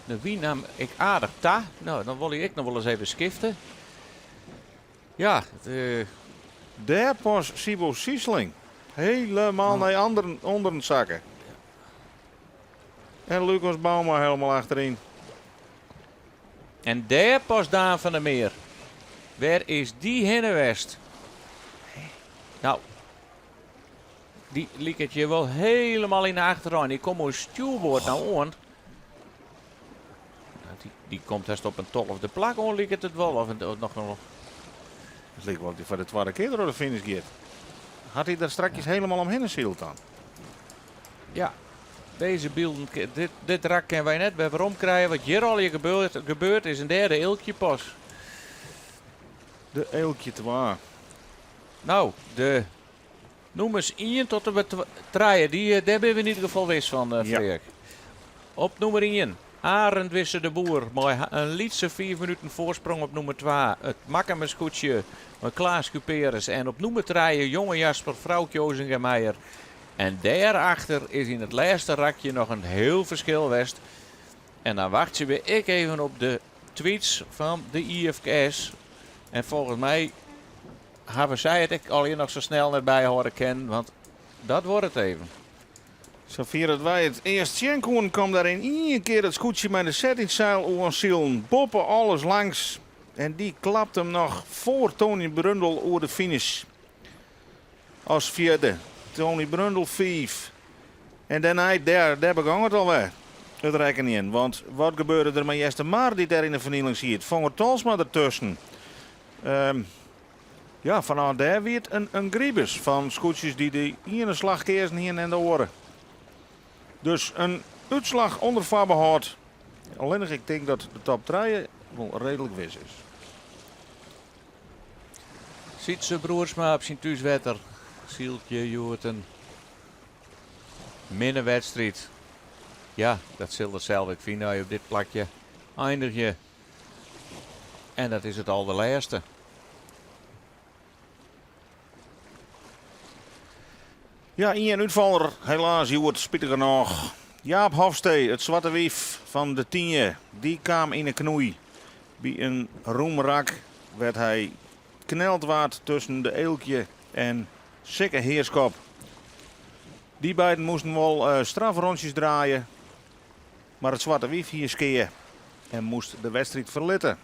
De wie nam ik aardig ta. Nou, dan wil ik nog wel eens even skiften. Ja, Daar pas Sibo Siesling. Helemaal naar anderen zakken. En Lucas Bauma helemaal achterin. en daar pas Daan van der Meer. Waar is die Hinnewest? Nou, die liep het je wel helemaal in de achteraan. Die komt een stuurboord nou aan. Nou, die komt best op een 12e plak aan, liep het wel. Of nog. Het lijkt wel dat hij voor de tweede keer door de finish gaat. Had hij daar straks helemaal omheen zield dan? Ja, deze beelden, dit rak kennen wij net bij waarom krijgen. Wat hier al hier gebeurt is een derde eeltje pas. De Eeltje 2. Nou, de nummers 1 tot en met 3, daar ben we in ieder geval wist van, Freek. Op nummer 1, Arend Wisse de Boer. Mooi, een lietse 4 minuten voorsprong op nummer 2. Het Makkemeskoetje, Klaas Cuperus. En op nummer 3, jonge Jasper, Vrouwtje Ozingemeijer. En daarachter is in het laatste rakje nog een heel verschil west. En dan wacht je weer ik even op de tweets van de IFKS. En volgens mij hebben zij het ik al hier nog zo snel net bij horen kennen. Want dat wordt het even. Zo vier dat wij het eerst zien kwam daar in één keer het scootje met de settingszeil over zielen. Boppen alles langs. En die klapt hem nog voor Tony Brundle over de finish. Als vierde. Tony Brundle 5. En daarna daar begon het alweer. Het rekening in. Want wat gebeurde er met Jester Maar die daar in de vernieling ziet? Vonger Tolsma ertussen. Ja, vanaf daar weer een griebus van scootjes die de ene slag keersen hier en de oren. Dus een uitslag onder voorbehoud. Alleen ik denk dat de top 3 wel redelijk wis is. Ziet zijn broersma op zijn thuiswetter. Zieltje, Joerten. Minnenwedstrijd. Ja, dat zal hetzelfde. Ik vind nou op dit plakje eindig je. En dat is het al de laatste. Ja, één uitvaller, helaas, je wordt spietig genoeg. Jaap Hofstee, het zwarte wief van de 10, die kwam in een knoei. Bij een roemrak werd hij kneld waard tussen de eelkje en sikke heerskop. Die beiden moesten wel strafrondjes draaien. Maar het zwarte wief hier skeer en moest de wedstrijd verlitten.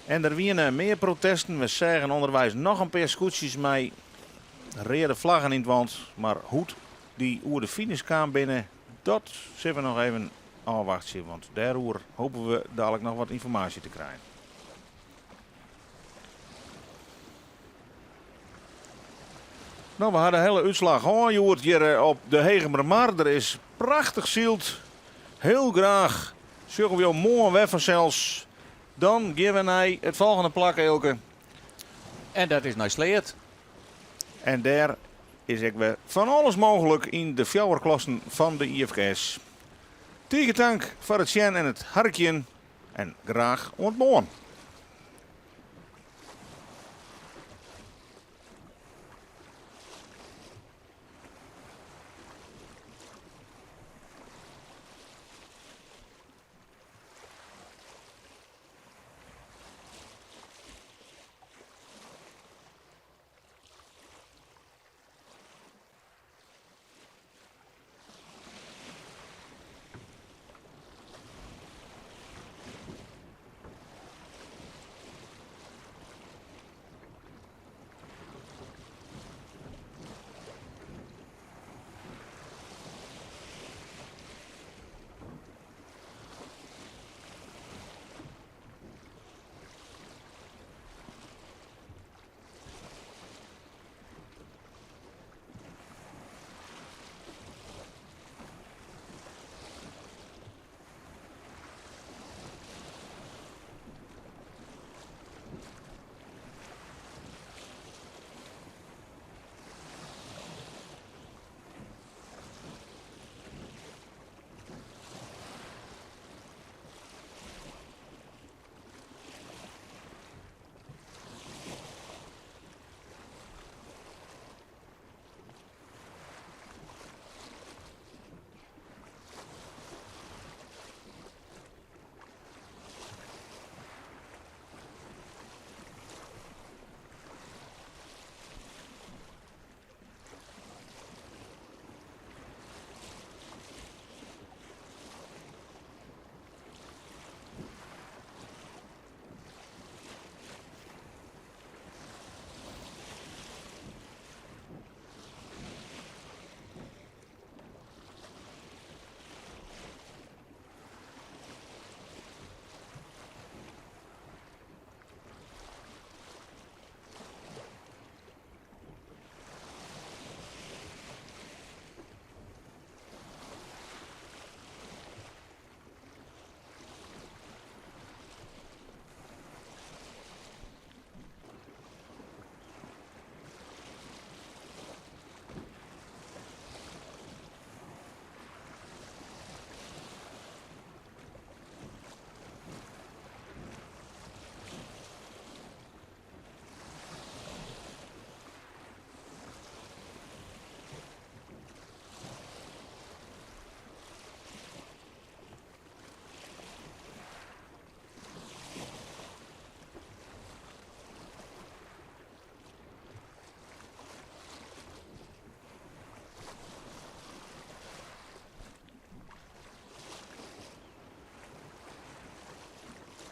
En er waren meer protesten. We zagen onderwijs nog een paar scootjes met rode vlaggen in het wand. Maar hoe die oer de finish kwam binnen, dat zullen we nog even afwachten. Want daarover hopen we dadelijk nog wat informatie te krijgen. Nou, we hadden de hele uitslag. Oh, je hoort hier op de Hegemermar. Er is prachtig zield. Heel graag. Zullen we jou mooi weg vanzelfs. Dan geven we naar het volgende plak, Elke. En dat is naar Sleert. En daar is ik weer van alles mogelijk in de fjouwerklassen van de IFKS. Tegen dank voor het zien en het harkje. En graag ontmoeten.